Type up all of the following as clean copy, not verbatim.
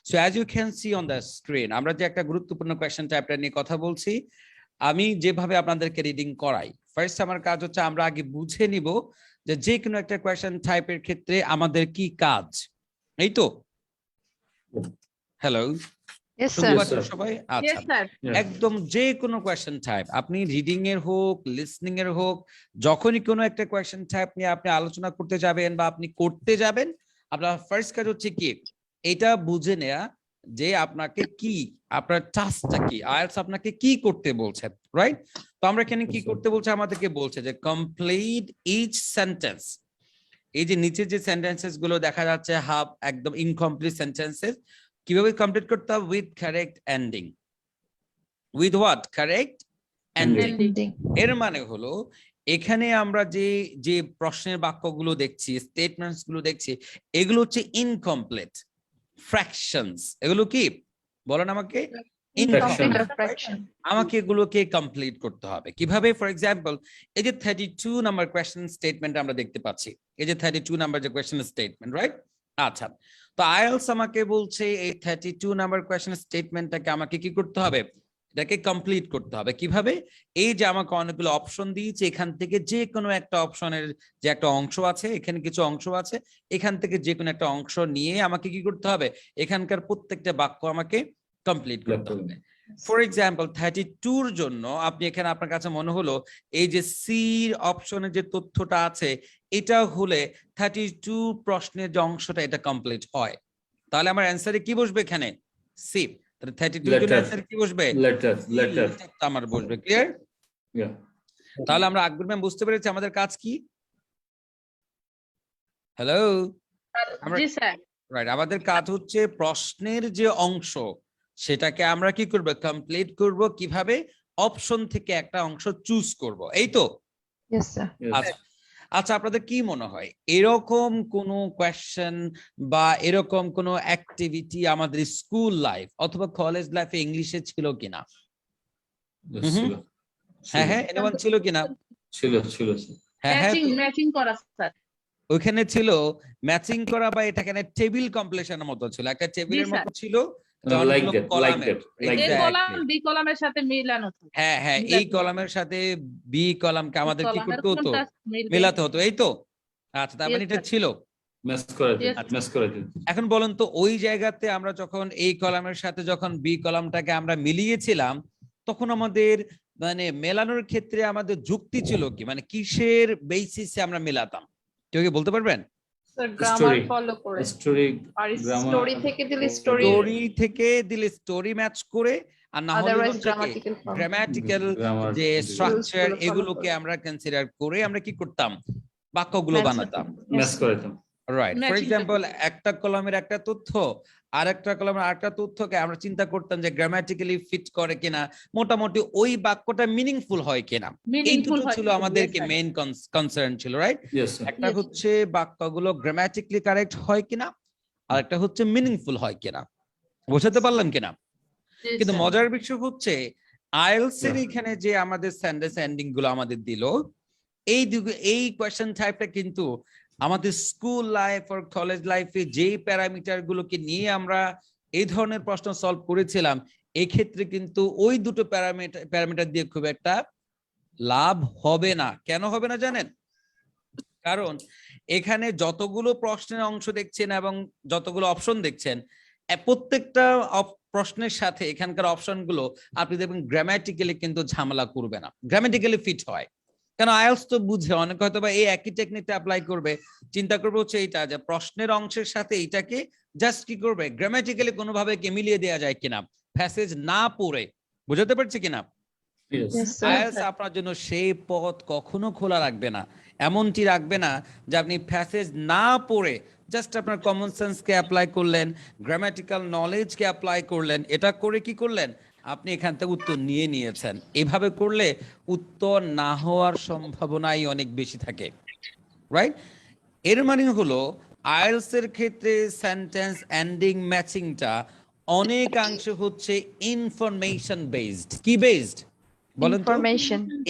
So as you can see on the screen, আমরা যে একটা গুরুত্বপূর্ণ কোয়েশ্চেন টাইপটা নিয়ে কথা বলছি, আমি যেভাবে আপনাদেরকে রিডিং করাই, ফার্স্ট আমার কাজ হচ্ছে আমরা আগে বুঝে নিব যে যে কোনো একটা কোয়েশ্চেন টাইপের ক্ষেত্রে আমাদের কি কাজ, এই তো? Hello, Yes, sir. সবাই? Yes, আচ্ছা, sir. একদম যে কোনো কোয়েশ্চেন টাইপ, আপনি রিডিং এর হোক, লিসনিং এর হোক, যখনই কোনো একটা কোয়েশ্চেন টাইপ নিয়ে আপনি আলোচনা করতে যাবেন বা আপনি করতে যাবেন, আপনার ফার্স্ট কাজ হচ্ছে কি এটা বুঝে নেয়া যে আপনাকে কি, আপনার টাস্কটা কি, আইএলটিএস আপনাকে কি করতে বলছে, রাইট? তো আমরা এখানে কি করতে বলছে, আমাদেরকে বলছে যে কমপ্লিট ইচ সেন্টেন্স। এই যে নিচে যে সেন্টেন্সেস গুলো দেখা যাচ্ছে হাফ, একদম ইনকমপ্লিট সেন্টেন্সেস, কিভাবে কমপ্লিট করতে হবে? With correct ending. With what? Correct ending. Ending. এর মানে হলো এখানে আমরা যে যে প্রশ্নের বাক্যগুলো দেখছি, স্টেটমেন্টস গুলো দেখছি, এগুলো হচ্ছে ইনকমপ্লিট ফ্র্যাকশনস। এগুলো কি বলেন আমাকে? Incomplete fraction. আমাকে এগুলোকে কমপ্লিট করতে হবে কিভাবে? ফর এক্সাম্পল, এই যে 32 নাম্বার কোয়েশ্চেন স্টেটমেন্ট আমরা দেখতে পাচ্ছি, এই যে 32 নাম্বার যে কোয়েশ্চেন স্টেটমেন্ট, রাইট? আচ্ছা, তো আইএলটিএস আমাকে বলছে এই 32 নাম্বার কোয়েশ্চেন স্টেটমেন্টটাকে আমাকে কি করতে হবে? এটাকে কমপ্লিট করতে হবে কিভাবে? এই যে আমাকে অনেকগুলো অপশন দিয়েছে, এখান থেকে যে কোনো একটা অপশনের যে একটা অংশ আছে, এখানে কিছু অংশ আছে, এখান থেকে যে কোনো একটা অংশ নিয়ে আমাকে কি করতে হবে? এখানকার প্রত্যেকটা বাক্য আমাকে কমপ্লিট করতে হবে। ফর এক্সাম্পল 32 এর জন্য আপনি এখানে আপনার কাছে মনে হলো এই যে সি অপশনে যে তথ্যটা আছে, এটা হলে 32 প্রশ্নের যে অংশটা এটা কমপ্লিট হয়, তাহলে আমার অ্যানসারে কি বসবে? এখানে সি। তাহলে 32 এর জন্য অ্যানসার কি বসবে? লেটার আমার বসবে। ক্লিয়ার? তাহলে আমরা আকবর ম্যাম বুঝতে পেরেছি আমাদের কাজ কি? হ্যালো, জি স্যার। রাইট, আমাদের কাজ হচ্ছে প্রশ্নের যে অংশ সেটাকে আমরা কি করব? কমপ্লিট করব কিভাবে? অপশন থেকে একটা অংশ চুজ করব, এই তো? Yes, sir. আচ্ছা আচ্ছা, আপনাদের কি মনে হয় এরকম কোন কোয়েশ্চেন বা এরকম কোন অ্যাক্টিভিটি আমাদের স্কুল লাইফ অথবা কলেজ লাইফে ইংলিশে ছিল কিনা? হ্যাঁ হ্যাঁ, এমন ছিল কিনা? ছিল। হ্যাঁ হ্যাঁ, ম্যাচিং করা স্যার। ওইখানে ছিল ম্যাচিং করা, বা এটা এখানে টেবিল কমপ্লিশনের মতো ছিল, একটা টেবিলের মতো ছিল, বি কলামের সাথে মিলানো। হ্যাঁ হ্যাঁ, এই কলামের সাথে বি কলামকে আমাদের কি করতে হতো? মেলাতে হতো, এই তো? আচ্ছা, তার মানে এটা ছিল। এখন বলুন তো, ওই জায়গাতে আমরা যখন এই কলামের সাথে যখন বি কলামটাকে আমরা মিলিয়েছিলাম, তখন আমাদের মানে মেলানোর ক্ষেত্রে আমাদের যুক্তি ছিল কি, মানে কিসের বেসিসে আমরা মেলাতাম? কেউ কি বলতে পারবেন? Story থেকে দিলে স্টোরি ম্যাচ করে, আর না হলে গ্রামাটিক্যাল যে স্ট্রাকচার, এগুলোকে আমরা কনসিডার করে আমরা কি করতাম? বাক্যগুলো বানাতাম, ম্যাচ করতাম। রাইট। ফর এক্সাম্পল, একটা কলামের একটা তথ্য আর একটা কলামের আরেকটা তথ্যকে আমরা চিন্তা করতাম যে গ্রামাটিক্যালি ফিট করে কিনা, মোটামুটি ওই বাক্যটা মিনিংফুল হয় কিনা, এই দুটো ছিল আমাদেরকে মেইন কনসার্ন ছিল, রাইট? একটা হচ্ছে বাক্যগুলো গ্রামাটিক্যালি কারেক্ট হয় কিনা, আর একটা হচ্ছে মিনিংফুল হয় কিনা। বোঝাতে পারলাম কিনা? কিন্তু মজার বিষয় হচ্ছে আইএলটিএস এর এখানে যে আমাদের সেন্টেন্স এন্ডিং গুলো আমাদের দিল, এই কোয়েশ্চেন টাইপটা কিন্তু আমাদের স্কুল লাইফ আর কলেজ লাইফে যেই প্যারামিটার গুলোকে নিয়ে আমরা এই ধরনের প্রশ্ন সলভ করেছিলাম, এই ক্ষেত্রে কিন্তু ওই দুটো প্যারামিটার দিয়ে খুব একটা লাভ হবে না। কেন হবে না জানেন? কারণ এখানে যতগুলো প্রশ্নের অংশ দেখছেন এবং যতগুলো অপশন দেখছেন, প্রত্যেকটা প্রশ্নের সাথে এখানকার অপশন গুলো আপনি দেখবেন গ্রামাটিক্যালি কিন্তু ঝামেলা করবে না, গ্রামাটিক্যালি ফিট হয়। কেন? আইএলটিএস তো বুঝে, অনেক হয়তো বা এই একই টেকনিকটা অ্যাপ্লাই করবে, চিন্তা করবে হচ্ছে এইটা যে প্রশ্নের অংশের সাথে এইটাকে জাস্ট কি করবে, গ্রামাটিক্যালি কোনোভাবে কে মিলিয়ে দেওয়া যায় কিনা, প্যাসেজ না পড়ে। বুঝাতে পারছি কিনা? আইএলটিএস আপনার জন্য সেই পথ কখনো খোলা রাখবে না, এমনটি রাখবে না যে আপনি প্যাসেজ না পড়ে জাস্ট আপনার কমন সেন্সকে অ্যাপ্লাই করলেন, গ্রামাটিক্যাল নলেজকে অ্যাপ্লাই করলেন, এটা করে কি করলেন, আপনি এখান থেকে উত্তর নিয়ে নিয়েছেন। এভাবে করলে উত্তর না হওয়ার সম্ভাবনাই অনেক বেশি থাকে, রাইট? এর মানে হলো আইএলটিএস এর ক্ষেত্রে সেন্টেন্স এন্ডিং ম্যাচিংটা অনেকাংশে হচ্ছে ইনফরমেশন বেসড। কি বেসড বলেন তো?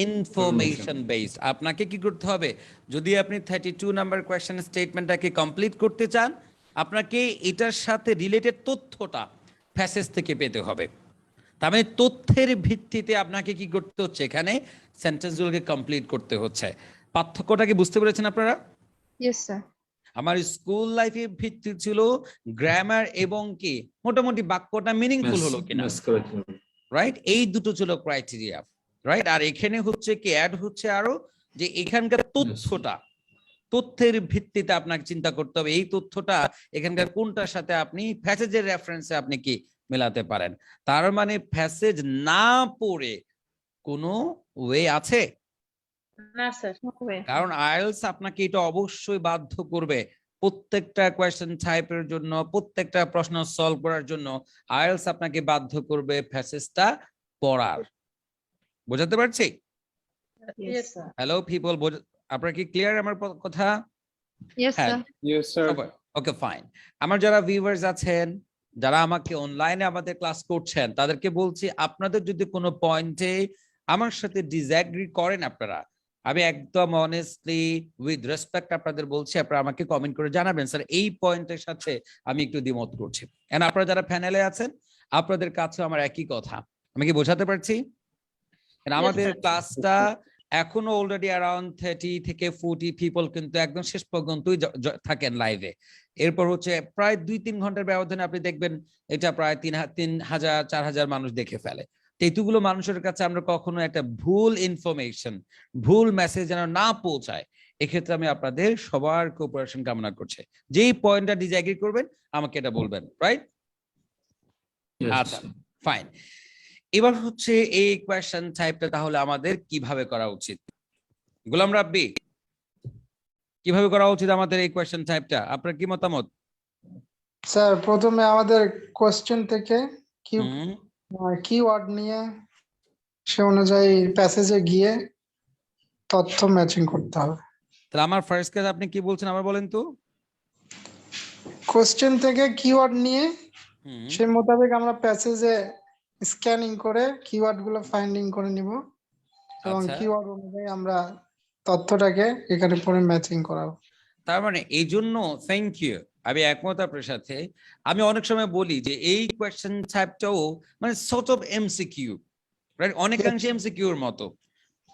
Information based. আপনাকে কি করতে হবে? যদি আপনি 32 নাম্বার কোয়েশ্চেন স্টেটমেন্টটাকে কমপ্লিট করতে চান, আপনাকে এটার সাথে রিলেটেড তথ্যটা প্যাসেজ থেকে পেতে হবে। তার মানে তথ্যের ভিত্তিতে আপনাকে কি করতে হচ্ছে, এখানে সেন্টেন্সগুলোকে কমপ্লিট করতে হচ্ছে। পার্থক্যটা কি বুঝতে পেরেছেন আপনারা? Yes, sir. আমার স্কুল লাইফের ভিত্তি ছিল গ্রামার এবং কি মোটামুটি বাক্যটা মিনিংফুল হলো কিনা, রাইট? এই দুটো ছিল ক্রাইটেরিয়া, রাইট? আর এখানে হচ্ছে কি অ্যাড হচ্ছে আরো যে এখানকার তথ্যটা, তথ্যের ভিত্তিতে আপনাকে চিন্তা করতে হবে এই তথ্যটা এখানকার কোনটার সাথে আপনি প্যাসেজের রেফারেন্সে আপনি কি মেলাতে পারেন। তার মানে প্যাসেজ না পড়ে কোনো ওয়ে আছে না স্যার। কারণ আইএলটিএস আপনাকে এটা অবশ্যই বাধ্য করবে প্রত্যেকটা কোয়েশ্চেন টাইপের জন্য, প্রত্যেকটা প্রশ্ন সলভ করার জন্য আইএলটিএস আপনাকে বাধ্য করবে প্যাসেজটা পড়ার। বোঝাতে পারছি? Yes, sir. হ্যালো পিপল, আপনারা কি ক্লিয়ার আমার কথা? Yes, হ্যাঁ। sir. Yes, sir. Okay fine. আমার যারা ভিউয়ার্স আছেন, যারা আমাকে অনলাইনে আমাদের ক্লাস করছেন, তাদেরকে বলছি আপনাদের যদি কোনো পয়েন্টে আমার সাথে ডিসএগ্রি করেন আপনারা, আমি একদম অনেস্টলি উইথ রেসপেক্ট আপনাদের বলছি, আপনারা আমাকে কমেন্ট করে জানাবেন স্যার এই পয়েন্টের সাথে আমি একটু দ্বিমত করছি। এন্ড আপনারা যারা প্যানেলে আছেন আপনাদের কাছে আমার একই কথা। আমি কি বোঝাতে পারছি? আমাদের sir. ক্লাসটা এখনো অলরেডি অ্যারাউন্ড 30 থেকে 40 পিপল কিন্তু একদম শেষ পর্যন্তই থাকেন লাইভে। এরপর হচ্ছে প্রায় 2-3 ঘন্টার ব্যবধানে আপনি দেখবেন এটা প্রায় 3,000-4,000 মানুষ দেখে ফেলে। এতগুলো মানুষের কাছে আমরা কখনো একটা ভুল ইনফরমেশন, ভুল মেসেজ যেন না পৌঁছায়, এক্ষেত্রে আমি আপনাদের সবার কোঅপারেশন কামনা করছি। যেই পয়েন্টটা ডিসএগ্রি করবেন আমাকে এটা বলবেন, রাইট? আচ্ছা ফাইন। এবার হচ্ছে এই কোয়েশ্চেন টাইপটা তাহলে আমাদের কিভাবে করা উচিত? গোলাম রাব্বি, কিভাবে করা উচিত আমাদের এই কোয়েশ্চেন টাইপটা, আপনার কি মতামত? স্যার প্রথমে আমাদের কোশ্চেন থেকে হুম, কিওয়ার্ড নিয়ে সে অনুযায়ী প্যাসেজে গিয়ে তথ্য ম্যাচিং করতে হবে। তাহলে আমার ফার্স্ট কাজ আপনি কি বলছেন আবার বলেন তো? কোশ্চেন থেকে কিওয়ার্ড নিয়ে হুম, সে মোতাবেক আমরা প্যাসেজে স্ক্যানিং করে কিওয়ার্ড গুলো ফাইন্ডিং করে নিব এবং আচ্ছা। কিওয়ার্ড অনুযায়ী আমরা তথ্যটাকে এখানে পরে ম্যাচিং করাবো। তার মানে এই জন্য থ্যাংক ইউ, আমি একমত আপনার সাথে। আমি অনেক সময় বলি যে এই কোয়েশ্চেন টাইপটাও মানে সর্ট অফ এমসিকিউ, রাইট? অনেকাংশে এমসিকিউর মতো,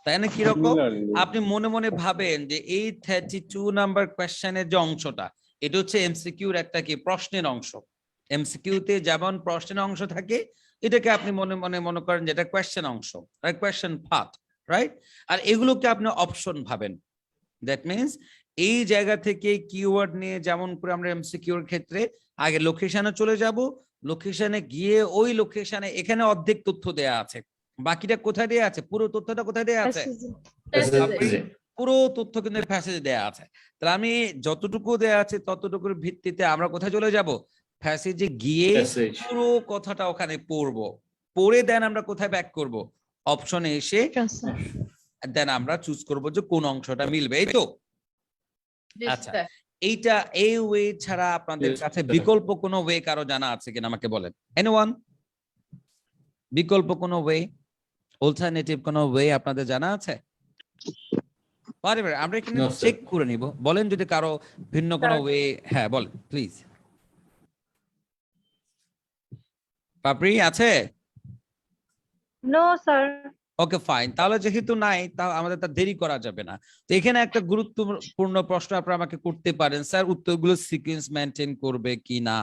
তাই না? কিরকম আপনি মনে মনে ভাবেন যে এই 32 নাম্বার কোয়েশ্চেনের যে অংশটা এটা হচ্ছে এমসিকিউর একটা কি প্রশ্নের অংশ। এমসিকিউতে যেমন প্রশ্নের অংশ থাকে এটাকে আপনি মনে মনে মনে করেন যে এটা কোয়েশ্চেন অংশ, রাইট? Question part, right? আর এগুলোকে আপনি অপশন ভাবেন। দ্যাট মিনস এই জায়গা থেকে কিওয়ার্ড নিয়ে যেমন করে আমরা এমসিকিউর ক্ষেত্রে আগে লোকেশনে চলে যাব, লোকেশনে গিয়ে ওই লোকেশনে এখানে অর্ধেক তথ্য দেয়া আছে, বাকিটা কোথায় দেয়া আছে? পুরো তথ্যটা কোথায় দেয়া আছে? পুরো তথ্য কিন্তু প্যাসেজে দেয়া আছে। তাহলে আমি যতটুকু দেয়া আছে ততটুকুর ভিত্তিতে আমরা কোথায় চলে যাব? প্যাসেজে গিয়ে পুরো কথাটা ওখানে পড়বো, পড়ে দেন আমরা কোথায় ব্যাক করব? অপশনে এসে দেন আমরা চুজ করব যে কোন অংশটা মিলবে, এই তো? Yes, আচ্ছা, sir. এইটা এই ওয়ে ছাড়া আপনাদের কাছে বিকল্প কোনো ওয়ে কারো জানা আছে কিনা আমাকে বলেন। এনিওয়ান? বিকল্প কোনো ওয়ে, অল্টারনেটিভ কোনো ওয়ে আপনাদের জানা আছে? আমরা এখানে চেক করে নিব, বলেন যদি কারো ভিন্ন কোনো ওয়ে। হ্যাঁ বলেন প্লিজ। পাপড়ি আছে? No, sir. ওকে ফাইন, তাহলে যেহেতু নাই তা আমাদের তা দেরি করা যাবে না। তো এখানে একটা গুরুত্বপূর্ণ প্রশ্ন আপনারা আমাকে করতে পারেন, স্যার উত্তরগুলো সিকোয়েন্স মেইনটেইন করবে কি না?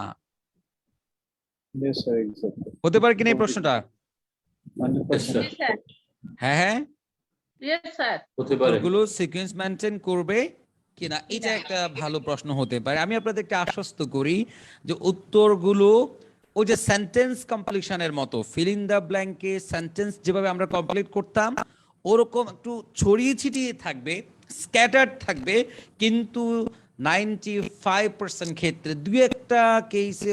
Yes, sir, exactly. হতে পারে কিনা এই প্রশ্নটা? 100%. Yes, sir. হ্যাঁ হ্যাঁ, Yes, sir. উত্তরগুলো সিকোয়েন্স মেইনটেইন করবে কিনা এটা একটা ভালো প্রশ্ন হতে পারে। আমি আপনাদেরকে আশ্বস্ত করি যে উত্তরগুলো ওই যে সেন্টেন্স কমপ্লিশনের মতো, ফিল ইন দ্য ব্ল্যাঙ্কে সেন্টেন্স যেভাবে আমরা কমপ্লিট করতাম ওরকম একটু ছড়িয়ে ছিটিয়ে থাকবে, স্ক্যাটার্ড থাকবে, কিন্তু 95% ক্ষেত্রে দুই একটা কেসে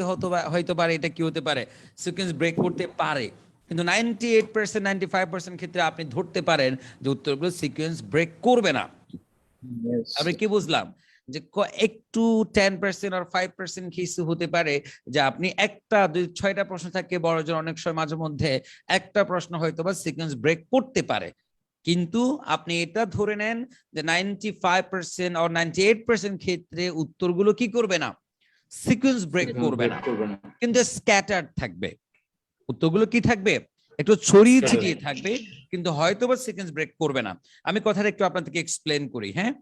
হয়তো পারে এটা কি হতে পারে সিকোয়েন্স ব্রেক করতে পারে, কিন্তু 98% 95% ক্ষেত্রে আপনি ধরতে পারেন যে উত্তরগুলো সিকোয়েন্স ব্রেক করবে না। Yes. আমি কি বুঝলাম যে একটু 10% আর 5% কিছু হতে পারে যে আপনি একটা 6টা প্রশ্ন থাকে বড় জন অনেক সময় মাঝে মধ্যে একটা প্রশ্ন হয়তো বা সিকোয়েন্স ব্রেক করতে পারে, কিন্তু আপনি এটা ধরে নেন যে 95% আর 98% ক্ষেত্রে উত্তরগুলো কি করবে না, সিকোয়েন্স ব্রেক করবে না, কিন্তু স্ক্যাটার্ড থাকবে। উত্তরগুলো কি থাকবে? একটু ছড়িয়ে ছিটিয়ে থাকবে, কিন্তু হয়তো বা সিকোয়েন্স ব্রেক করবে না। আমি কথাটা একটু আপনাদেরকে এক্সপ্লেন করি, হ্যাঁ?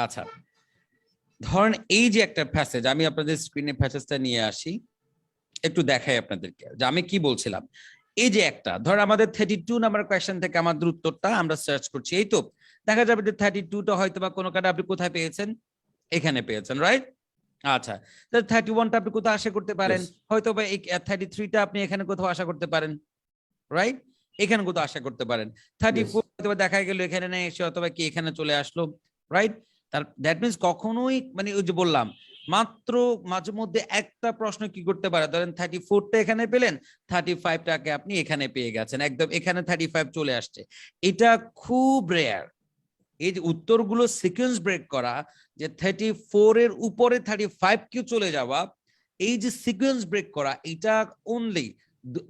আচ্ছা, ধরেন এই যে একটা প্যাসেজ, আমি আপনাদের স্ক্রিনে প্যাসেজটা নিয়ে আসি, একটু দেখাই আপনাদেরকে যে আমি কি বলছিলাম। এই যে একটা ধর আমাদের 32 নাম্বার কোয়েশ্চেন থেকে আমাদের উত্তরটা আমরা সার্চ করছি, এই তো দেখা যাবে যে 32টা হয়তো বা কোনো কারণে আপনি কোথায় পেয়েছেন, এখানে পেয়েছেন, রাইট? আচ্ছা, তাহলে 31টা আপনি কোথাও আশা করতে পারেন, হয়তো বা এই 33টা আপনি এখানে কোথাও আশা করতে পারেন, রাইট? এখানে কোথাও আশা করতে পারেন। 34 হয়তো বা দেখা গেল এখানে নেই, এসে অথবা কি এখানে চলে আসলো, রাইট? তার দ্যাট মিন্স কখনোই মানে ওই যে বললাম মাত্র মাঝে মধ্যে একটা প্রশ্ন কি করতে পারে, ধরেন 34টা এখানে পেলেন, 35টাকে আপনি এখানে পেয়ে গেছেন, একদম এখানে 35 চলে আসছে। এটা খুব রেয়ার। এই যে উত্তরগুলো সিকোয়েন্স ব্রেক করা, যে 34 এর উপরে 35 কেউ চলে যাওয়া, এই যে সিকোয়েন্স ব্রেক করা, এটা অনলি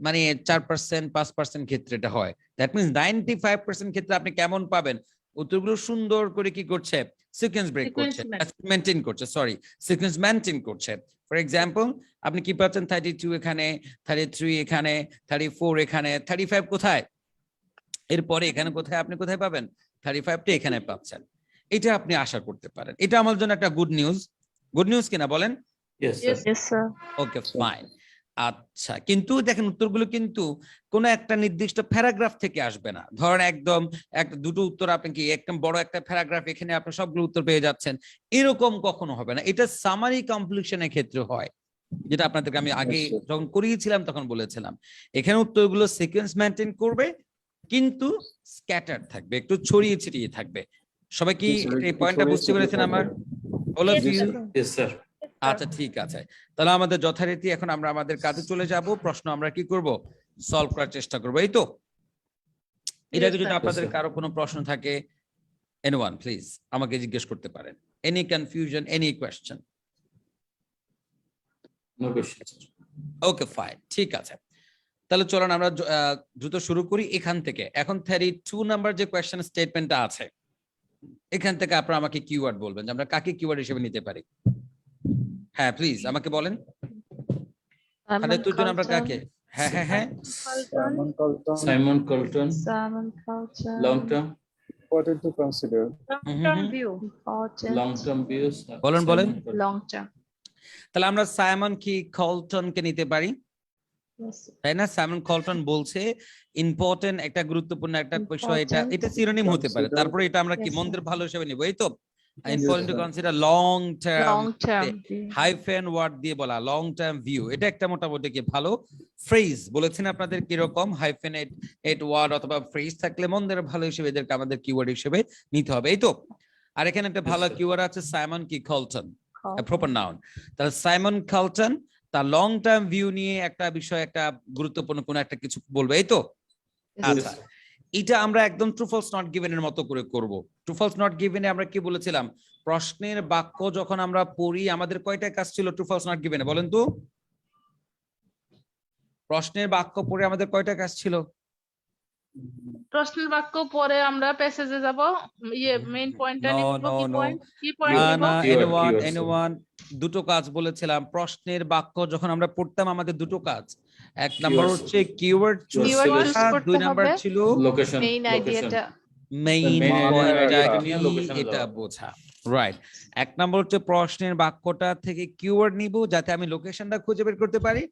মানে 4% 5% ক্ষেত্রে এটা হয়। দ্যাট মিন্স 95% ক্ষেত্রে আপনি কেমন পাবেন, উত্তরগুলো সুন্দর করে কি করছে, সিকোয়েন্স ব্রেক করছে, মেনটেন করছে, সরি সিকোয়েন্স মেনটেন করছে। ফর এক্সাম্পল আপনি কি পাচ্ছেন 32 এখানে, 33 এখানে, 34 এখানে, 35 কোথায়, এরপরে এখানে কোথায়, আপনি কোথায় পাবেন, 35টা এখানে পাচ্ছেন। এটা আপনি আশা করতে পারেন। এটা আমার জন্য একটা গুড নিউজ। গুড নিউজ কিনা বলেন? Yes, sir. Okay fine. আচ্ছা, কিন্তু দেখেন উত্তরগুলো কিন্তু কোন একটা নির্দিষ্ট প্যারাগ্রাফ থেকে আসবে না। ধরেন একদম একটা দুটো উত্তর আপনি কি একদম বড় একটা প্যারাগ্রাফ, এখানে আপনি সবগুলো উত্তর পেয়ে যাচ্ছেন, এরকম কখনো হবে না। এটা সামারি কমপ্লিশনের ক্ষেত্রে হয়, যেটা আপনাদেরকে আমি আগে যখন করিয়েছিলাম তখন বলেছিলাম। এখানে উত্তরগুলো সিকোয়েন্স মেনটেন করবে, কিন্তু স্ক্যাটার থাকবে, একটু ছড়িয়ে ছিটিয়ে থাকবে। সবাই কি এই পয়েন্টটা বুঝতে পেরেছেন আমার? All of you? Yes, sir. আচ্ছা ঠিক আছে, তাহলে আমাদের যথারীতি এখন আমরা আমাদের কাজে চলে যাব। প্রশ্ন আমরা কি করব, সলভ করার চেষ্টা করব, এই তো? এর আগে যদি আপনাদের কারো কোনো প্রশ্ন থাকে, এনিওয়ান প্লিজ আমাকে জিজ্ঞেস করতে পারেন। Any confusion, any question? No questions. Okay fine, ঠিক আছে। তাহলে চলুন আমরা দ্রুত শুরু করি এখান থেকে। এখন 32 নাম্বার যে কোয়েশ্চেন স্টেটমেন্টটা আছে, এখান থেকে আপনারা আমাকে কিওয়ার্ড বলবেন যে আমরা কাকে কিওয়ার্ড হিসেবে নিতে পারি। হ্যাঁ প্লিজ আমাকে বলেন, তাহলে দুজন আমরা কাকে? হ্যাঁ হ্যাঁ হ্যাঁ, Simon Colton. Simon Colton, Simon culture. long term, Important to consider. Long-term view. Important. long term views. বলেন, Simon বলেন। Colton. Long term. তাহলে আমরা সাইমন কি কলটনকে নিতে পারি, Yes. তাই না? সাইমন কলটন বলছে ইম্পর্টেন্ট একটা গুরুত্বপূর্ণ একটা বিষয়, এটা Important. এটা সিনোনিম হতে পারে, Consider. তারপরে এটা আমরা কি Yes, মন্দের ভালো হিসেবে নিব, এই তো? Yes, important to sir. Consider long term, Long term. view. Hyphen word দিয়ে বলা, লং টার্ম ভিউ, এটা একটা মোটামুটি কি ভালো ফ্রেজ বলেছেন আপনাদের। কিরকম হাইফেন এট ওয়ার্ড অথবা ফ্রেজ থাকলে মন্দের ভালো হিসেবে এদেরকে আমাদের কিওয়ার্ড হিসেবে নিতে হবে, এই তো? আর এখানে একটা ভালো sir. কিওয়ার্ড আছে সাইমন কি কলটন, Call. Proper noun. তাহলে সাইমন কলটন তার লং টার্ম ভিউ নিয়ে একটা বিষয়, একটা গুরুত্বপূর্ণ কোন একটা কিছু বলবে, এই তো? Yes. আচ্ছা, এটা আমরা একদম ট্রু ফলস নট গিভেন এর মতো করে করব। True false not given a আমরা কি বলেছিলাম, প্রশ্নের বাক্য যখন আমরা পড়ি আমাদের কয়টা কাজ ছিল true false not given a, বলেন তো? প্রশ্নের বাক্য পড়ে আমাদের কয়টা কাজ ছিল? প্রশ্নের বাক্য পরে আমরা প্যাসেজে যাব, ইয়ে মেইন পয়েন্টটা No, নিব, no, কি no. পয়েন্ট, কি পয়েন্ট না নিব? না, Keyword, sir. এনিওয়ান দুটো কাজ বলেছিলাম। প্রশ্নের বাক্য যখন আমরা পড়তাম আমাদের দুটো কাজ, এক নাম্বার Keywords. হচ্ছে কিওয়ার্ড চুজ Keyword করা, choose করতে দুই নাম্বার হবে। ছিল Location. Main idea location. টা. মেইন main পয়েন্টটা idea কি নিয়ে location এ এটা যাওয়া। বোঝা, রাইট? এক নাম্বার হচ্ছে প্রশ্নের বাক্যটা থেকে কিওয়ার্ড নিব যাতে আমি লোকেশনটা খুঁজে বের করতে পারি।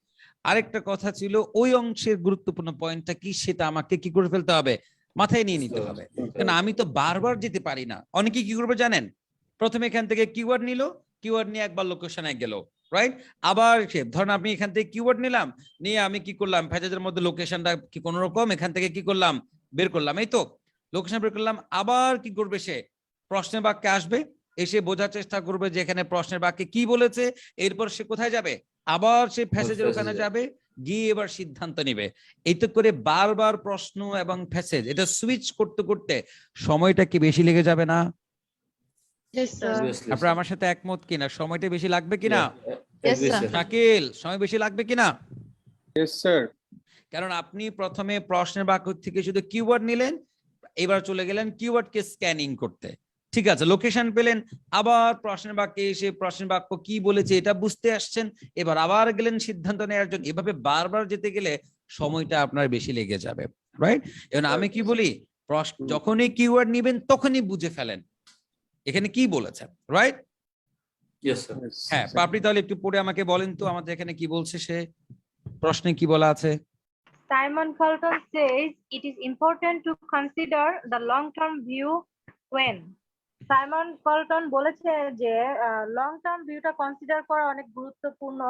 আরেকটা কথা ছিল ওই অংশের গুরুত্বপূর্ণ পয়েন্টটা কি সেটা আমাকে কি করে ফেলতে হবে, মাথায় নিয়ে নিতে হবে। কারণ আমি তো বারবার যেতে পারি না। অনেকে কি করবে জানেন, প্রথমে এখান থেকে কিওয়ার্ড নিল, কিওয়ার্ড নিয়ে একবার লোকেশনে গেল, রাইট? আবার সে ধরেন আপনি এখান থেকে কিওয়ার্ড নিলাম, নিয়ে আমি কি করলাম, প্যাসেজের মধ্যে লোকেশনটা কি কোনো রকম এখান থেকে কি করলাম, বের করলাম, এই তো? লোকেশন বের করলাম, আবার কি করবে সে, প্রশ্নের বাক্যে আসবে, এসে বোঝার চেষ্টা করবে যে এখানে প্রশ্নের বাক্যে কি বলেছে, এরপর সে কোথায় যাবে, আবার সে প্যাসেজের ওখানে passage-এ। যাবে, গিয়ে এবার সিদ্ধান্ত নিবে। এইতে করে বারবার প্রশ্ন এবং প্যাসেজ এটা সুইচ করতে করতে সময়টা কি বেশি লেগে যাবে না? Yes, sir. Obviously, আপনারা sir. আমার সাথে একমত কিনা? সময়টা বেশি লাগবে কিনা? Yeah, Yes, agree, sir. sir. Shakil, সময় বেশি লাগবে কিনা? Yes, sir. কারণ আপনি প্রথমে প্রশ্নের বাক্য থেকে শুধু কিওয়ার্ড নিলেন, এবার চলে গেলেন কিওয়ার্ডকে স্ক্যানিং করতে, ঠিক আছে, লোকেশন পেলেন, আবার প্রশ্নের বাক্যে এসে প্রশ্নের বাক্য কি বলেছে এটা বুঝতে আসছেন, এবার আবার গেলেন সিদ্ধান্ত নেওয়ার জন্য। এভাবে বারবার যেতে গেলে সময়টা আপনার বেশি লেগে যাবে, রাইট? এখন আমি কি বলি, যখনই কিওয়ার্ড নিবেন তখনই বুঝে ফেলেন এখানে কি বলেছেন, রাইট? Yes, sir. Yes, হ্যাঁ, sir. পাপড়ি তাহলে একটু পড়ে আমাকে বলেন তো আমাদের এখানে কি বলছে, সে প্রশ্নে কি বলা আছে? Simon Colton says it is important to consider the long-term view when. Simon Colton বলেছে যে লং টার্ম ভিউটা কনসিডার করা অনেক গুরুত্বপূর্ণ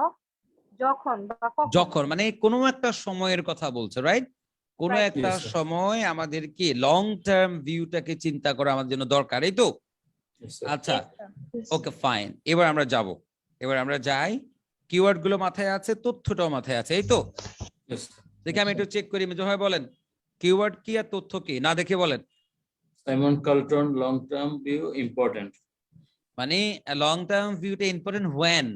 যখন বা কখন। যখন মানে কোনো একটা সময়ের কথা বলছে, রাইট? কোন Right. একটা Yes, sir. সময় আমাদের কি লং টার্ম ভিউটাকে চিন্তা করা আমাদের জন্য দরকার, এই তো? Yes, sir. আচ্ছা, Yes, sir. ওকে ফাইন, এবার আমরা যাব, এবার আমরা যাই। কিওয়ার্ড গুলো মাথায় আছে, তথ্যটাও মাথায় আছে, এই তো? Yes, sir. দেখে আমি একটু চেক করি, মেজর ভাই বলেন কিওয়ার্ড কি আর তথ্য কি, না দেখে বলেন। Simon Colton, long-term view important. মানে লং টার্ম ভিউটা ইম্পর্টেন্ট হোয়েন,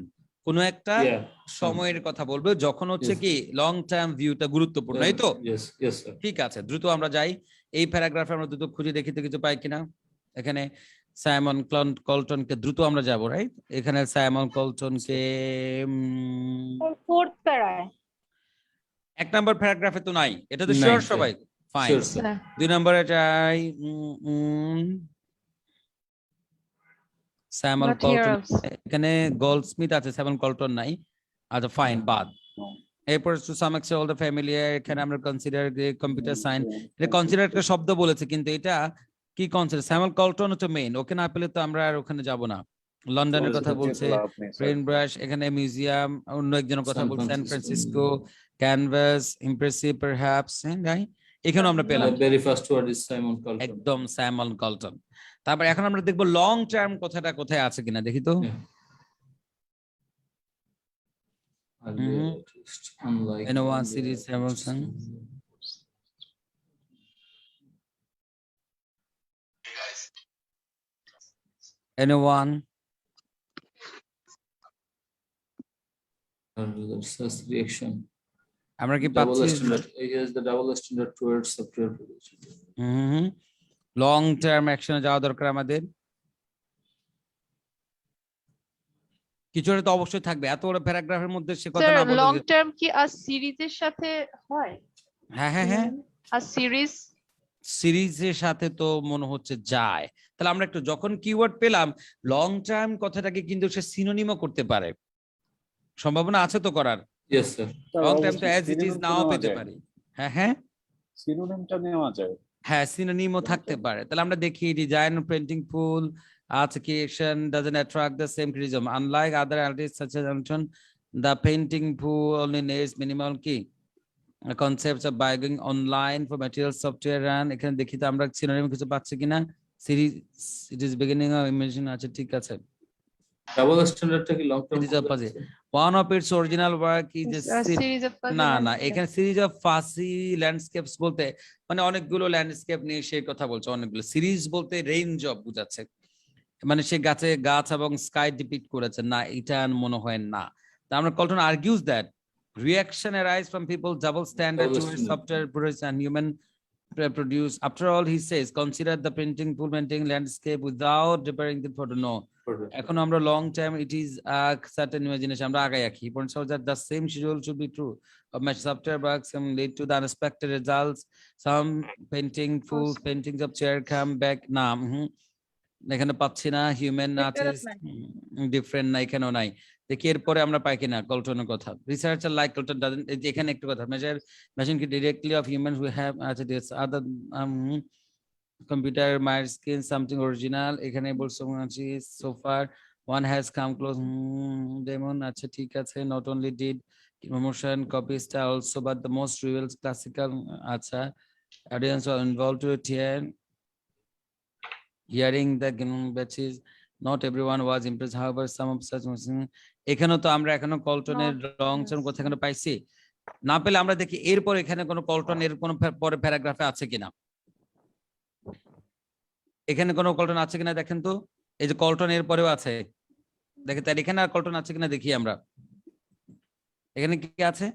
কোন একটা Yeah. সময়ের কথা বলবো যখন হচ্ছে Yes. কি লং টার্ম ভিউটা গুরুত্বপূর্ণ, এই তো? Yes, yes, sir. ঠিক আছে, দ্রুত আমরা যাই এই প্যারাগ্রাফে, আমরা দ্রুত খুঁজে দেখি তো কিছু পাই কিনা। এখানে সাইমন কলটনকে দ্রুত আমরা যাব, রাইট? এখানে সাইমন কলটনকে ফোর্থ প্যারায় 1 নম্বর প্যারাগ্রাফে তো নাই, এটা তো নাই, শিওর sir. সবাই? ফাইন। Sure, sir. 2 নম্বরে যাই, Simon Not here Colton, also. এখানে গোল্ডস্মিথ আছে, সাইমন কলটন নাই। আচ্ছা ফাইন, বাদ। এরপর to some extent all the familiar, এখানে আমরা কনসিডার কম্পিউটার সায়েন্স, এটা কনসিডার একটা শব্দ বলেছে, কিন্তু এটা কি কনসিডার? সাইমন কলটন হচ্ছে মেইন, ওকে না পেলে তো আমরা আর ওখানে যাব না। লন্ডনের কথা বলছে, ব্রেন ব্রাশ, এখানে মিউজিয়াম, অন্য একজনের কথা San বলছে, সান Francisco. Francisco, canvas, impressive perhaps, হ্যাঁ, এখানেও আমরা পেলাম The very first word is Simon Colton. একদম সাইমন কলটন। তারপর এখন আমরা দেখবো লং টার্ম কথাটা কোথায় আছে কিনা, দেখি তো। Yeah. Earlier, at least, unlike Innova earlier, series, at least. Emerson. Anyone? Such reaction. আমরা কি Double পাচ্ছি? standard. Yes, the double standard towards software production. Long term অ্যাকশনে যাওয়া দরকার আমাদের। কিছু একটা তো অবশ্যই থাকবে, এত বড় প্যারাগ্রাফের মধ্যে সে কথা না স্যার বলে। লং টার্ম কি আর সিরিজের সাথে হয়? হ্যাঁ হ্যাঁ হ্যাঁ, আর সিরিজ সিরিজের সাথে তো মনে হচ্ছে যায়। তাহলে আমরা একটু যখন কিওয়ার্ড পেলাম লং টার্ম কথাটাকে কিন্তু সে সিনোনিমও করতে পারে, সম্ভাবনা আছে তো করার। Yes, sir. লং টার্ম তো অ্যাজ ইট ইজ নাও পেতে পারি। হ্যাঁ হ্যাঁ সিনোনিমটা নেওয়া যায়। হ্যাঁ, সিনোনিমও থাকতে পারে। তাহলে আমরা দেখি design painting full art creation doesn't attract the same criticism. Unlike other artists such as Anton, the painting pool only needs minimal key concepts of buying online for material software and এখানে দেখি তো আমরা synonym কিছু পাচ্ছি কিনা। Series it is beginning of imagine, আচ্ছা ঠিক আছে। Double standard টা কি long term? It is a puzzle. One of its original work is a series of না না, এখানে সিরিজ অফ ফাসি ল্যান্ডস্কেপস বলতে মানে অনেকগুলো ল্যান্ডস্কেপ নিয়ে সে কথা বলছে, অনেকগুলো। সিরিজ বলতে রেঞ্জ অফ বুঝাচ্ছে, মানে সে গাছ এবং স্কাই ডিপিক্ট করেছে না, এটা মনে হয় না। তা আমরা কলটন আর্গিউস that reaction arise from people's double standard Double towards standard. software produced and human produce. After all, he says, consider the painting, pool painting landscape without repairing the photo. No, এখন আমরা long time it is a certain imagination, আমরা আগাই রাখি। He points out that the same schedule should be true of my software bugs and lead to the unexpected results. Some painting, full paintings of chair come back. না এখানে পাচ্ছি না। Human artist different না, এখানেও নাই। দেখি এরপরে আমরা পাই কিনা কলটনের কথা। রিসার্চার লাইক কলটন ডাজন্ট, এখানে একটু কথা, মেজার মেশিন কি directly of humans we have আচ্ছা this other computer my skin something original, এখানে বলছো আছে so far one has come close demon, আচ্ছা ঠিক আছে। নট অনলি ডিড প্রমোশন কপিস্টা also but the most real classical, আচ্ছা অডিয়েন্স আর involved to hear hearing the batches, not everyone was impressed, however some of such এখানে তো আমরা এখনো কলটনের লং টার্ম কথা এখানে পাইছি না, পেলে আমরা দেখি এরপর এখানে কোনো কলটন এর কোনো পরে প্যারাগ্রাফে আছে কিনা, এখানে কোনো কলটন আছে কিনা দেখেন তো। এই যে কলটন এর পরেও আছে, দেখেন তাই এখানে আর কলটন আছে কিনা দেখি আমরা। এখানে কি আছে?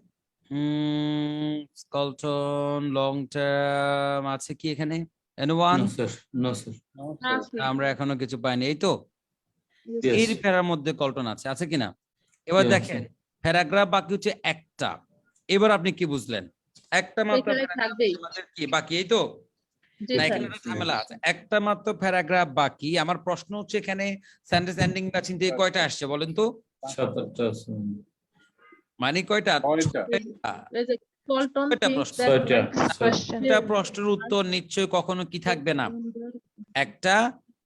কলটন লং টার্ম আছে কি এখানে? Anyone? No, sir. No, sir. No, না, sir. sir। আমরা এখনো কিছু পাইনি, এই তো Yes. এর প্যারার মধ্যে কল্টন আছে, আছে কিনা? এবার Yes, দেখেন sir. প্যারাগ্রাফ বাকি হচ্ছে একটা। এবার আপনি কি বুঝলেন? একটা মাত্র এখানে প্যারাগ্রাফ থাকবেই। আমাদের কি বাকি, এই তো? জি না, স্যার। এখানে তো ঝামেলা আছে। একটা মাত্র প্যারাগ্রাফ বাকি। আমার প্রশ্ন হচ্ছে এখানে সেন্টেন্স এন্ডিং বা চিন্তা কয়টা আসছে বলেন তো? 7-8টা আছে। মানে কয়টা? ছয়টা। ছয়টা। এই যে Colton ছয়টা thinks প্রশ্ন। that 6টা। Question. এটা প্রশ্নের উত্তর নিশ্চয়ই কখনো কি থাকবে না, একটা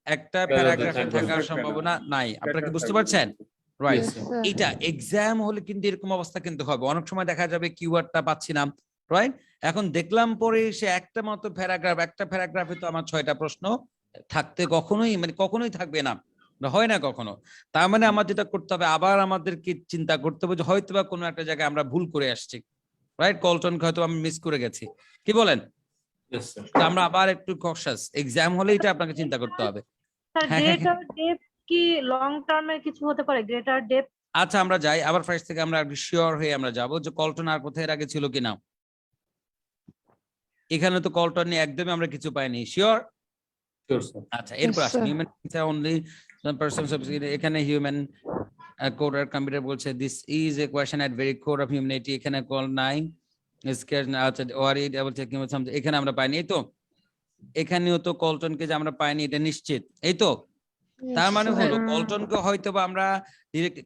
প্যারাগ্রাফে প্যারাগ্রাফে থাকার থাকবে না। সম্ভাবনা নাই। আপনারা কি সেটা বুঝতে থাকবে পারছেন? না। রাইট। Yes, sir. Sir. এটা এক্সাম হলে কিন্তু এরকম অবস্থা কিন্তু হবে। অনেক সময় দেখা যাবে কিওয়ার্ডটা পাচ্ছি না, রাইট? এখন দেখলাম পরে সে একটা মাত্র প্যারাগ্রাফ, একটা প্যারাগ্রাফে তো আমার 6টা প্রশ্ন থাকতে কখনোই থাকবে না, বা হয় না কখনো। তার মানে আমার যেটা করতে হবে, আবার আমাদেরকে চিন্তা করতে হবে যে হয়তো বা কোনো একটা জায়গায় আমরা ভুল করে আসছি, রাইট? কল্টনকে হয়তো আমি মিস করে গেছি, কি বলেন? Yes, sir. তো আমরা আবার একটু কশাস, এক্সাম হলে এটা আপনাকে চিন্তা করতে হবে। স্যার হ্যাঁ, হ্যাঁ, গ্রেটার ডেপথ কি লং টার্মে কিছু হতে পারে? গ্রেটার ডেপথ আচ্ছা আমরা যাই আবার ফার্স্ট থেকে, আমরা শিওর হয়ে আমরা যাবো যে কল্টন আর কোথায় এর আগে ছিল কিনা। এখানে তো কল্টন নিয়ে একদমই আমরা কিছু পাইনি, শিওর? Sure, sir. আচ্ছা এরপর Yes, আসেন sir. Human only persons of, এখানে হিউম্যান কোড আর কম্পিউটার বলছে this is a question at very core of humanity, এখানে কল নাই স্কেয়ার, আচ্ছা ওয়ারিড ডাবল চেকিং সামথিং, এখানে আমরা পাইনি, এই তো? এখানেও তো কল্টনকে যে আমরা পাইনি এটা নিশ্চিত, এই তো? তার মানে হলো কল্টনকে হয়তো বা আমরা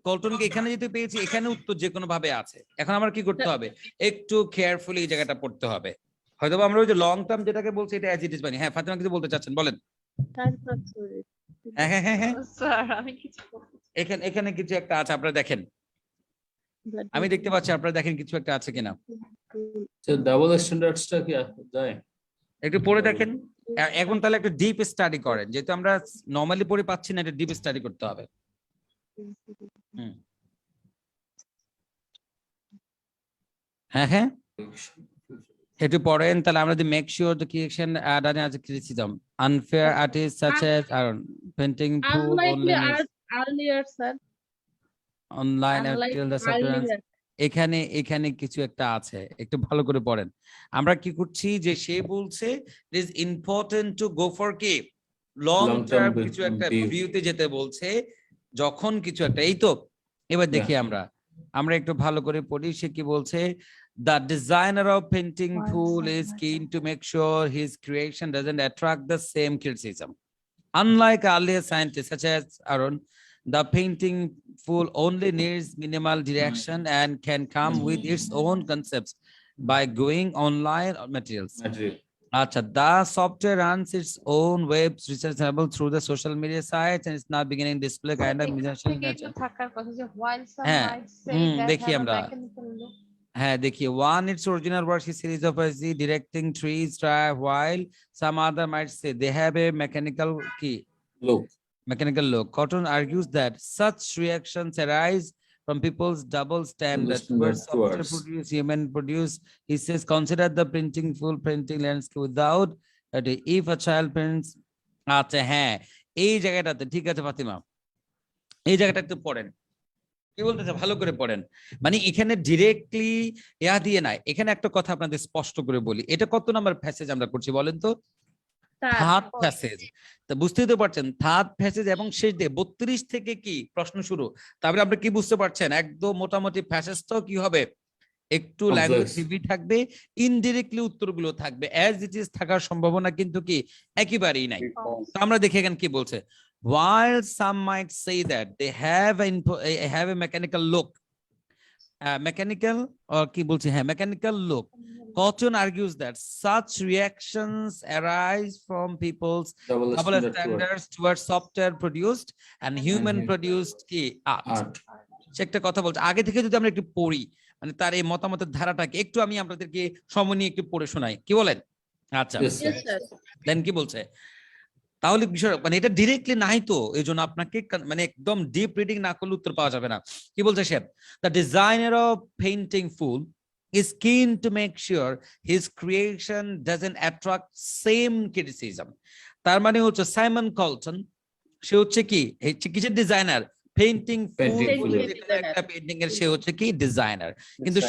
কল্টনকে এখানে যেতে পেয়েছি, এখানে উত্তর যে কোনো ভাবে আছে। এখন আমরা কি করতে হবে, একটু কেয়ারফুলি এই জায়গাটা পড়তে হবে। হয়তো আমরা ওই যে লং টার্ম যেটাকে বলছি এটা অ্যাজ ইট ইজ বানি। হ্যাঁ ফাতিমা কিছু বলতে চাচ্ছেন, বলেন। হ্যাঁ হ্যাঁ হ্যাঁ হ্যাঁ, স্যার আমি কিছু বলতে এখানে কিছু একটা আছে, আপনারা দেখেন, আমি দেখতে পাচ্ছি, আপনারা দেখেন কিছু একটা আছে কিনা, So, double standards-টা কি যায়? একটু পড়ে দেখেন। এখন তাহলে একটা ডিপ স্টাডি করেন, যেহেতু আমরা নর্মালি পড়ে পাচ্ছি না, এটা ডিপ স্টাডি করতে হবে। হ্যাঁ হ্যাঁ একটু পড়েন, তাহলে আমরা যদি মেক শিওর দ্য ক্রিয়েশন ডানে আছে criticism unfair artist such as Aaron painting fool Unlikely only earlier, sir. Online Unlike till the supplements. earlier. এখানে কিছু একটা আছে, একটু ভালো করে পড়েন। আমরা কি করছি যে সে বলছে it is important to go for কি লং Long term টার্ম কিছু একটা view. ভিউতে যেতে বলছে, যখন কিছু একটা, এই তো? এবার দেখি আমরা একটু ভালো করে পড়ি, সে কি বলছে। The designer of painting pool is keen to make sure his creation doesn't attract the same criticism. Unlike earlier scientists such as Aaron, the painting pool only needs minimal direction and can come with its own concepts by going online materials. Material. Acha, the software runs its own web researchable through the social media sites and it's now beginning display kind of musician nature. থাকার কথা যে while some হ্যাঁ, might say hmm, that দেখি have a আমরা। mechanical look. হ্যাঁ দেখি, one its original work is series of the directing trees try, while some other might say they have a mechanical look. Cotton argues that such reactions arise from people's double standards towards software produced, human produced. He says consider the printing full printing landscape without if a child prints। আচ্ছা হ্যাঁ, এই জায়গাটাতে ঠিক আছে ফাতিমা, এই জায়গাটা একটু পড়েন, কি বলতেছে ভালো করে পড়েন। মানে এখানে ডিরেক্টলি দিয়ে নাই, এখানে একটা কথা আপনাদের স্পষ্ট করে বলি, এটা কত নাম্বার প্যাসেজ আমরা করছি বলেন তো? Third passage. তা বুঝতেই তো পারছেন থার্ড প্যাসেজ, এবং শেষ দিয়ে 32 থেকে কি প্রশ্ন শুরু। তারপরে আপনি কি বুঝতে পারছেন, একদম মোটামুটি প্যাসেজটাও কি হবে, একটু ল্যাঙ্গুয়েজ হেভি থাকবে, ইনডিরেক্টলি উত্তরগুলো থাকবে, অ্যাজ ইট ইজ থাকার সম্ভাবনা কিন্তু কি একেবারেই নাই। তো আমরা দেখি এখানে কি বলছে। While some might say that they have a mechanical look, mechanical look, Cotton argues that such reactions arise from people's double standards towards software produced and human produced কি art. সে একটা কথা বলছে, আগে থেকে যদি আমরা একটু পড়ি, মানে তার এই মতামতের ধারাটাকে একটু আমি আপনাদেরকে সময় নিয়ে একটু পড়ে শোনাই, কি বলেন? আচ্ছা দেন কি বলছে, তাহলে বিষয় মানে এটা ডিরেক্টলি নাই তো, এই জন্য আপনাকে মানে একদম ডিপ রিডিং না করলে উত্তর পাওয়া যাবে না। কি বলছে সে, the designer of painting fool is keen to make sure his creation doesn't attract same criticism. তার মানে হচ্ছে সাইমন কল্টন, সে হচ্ছে কি কিসের ডিজাইনার, পেইন্টিং ফুল, একটা পেইন্টিং এর সে হচ্ছে কি ডিজাইনার, কিন্তু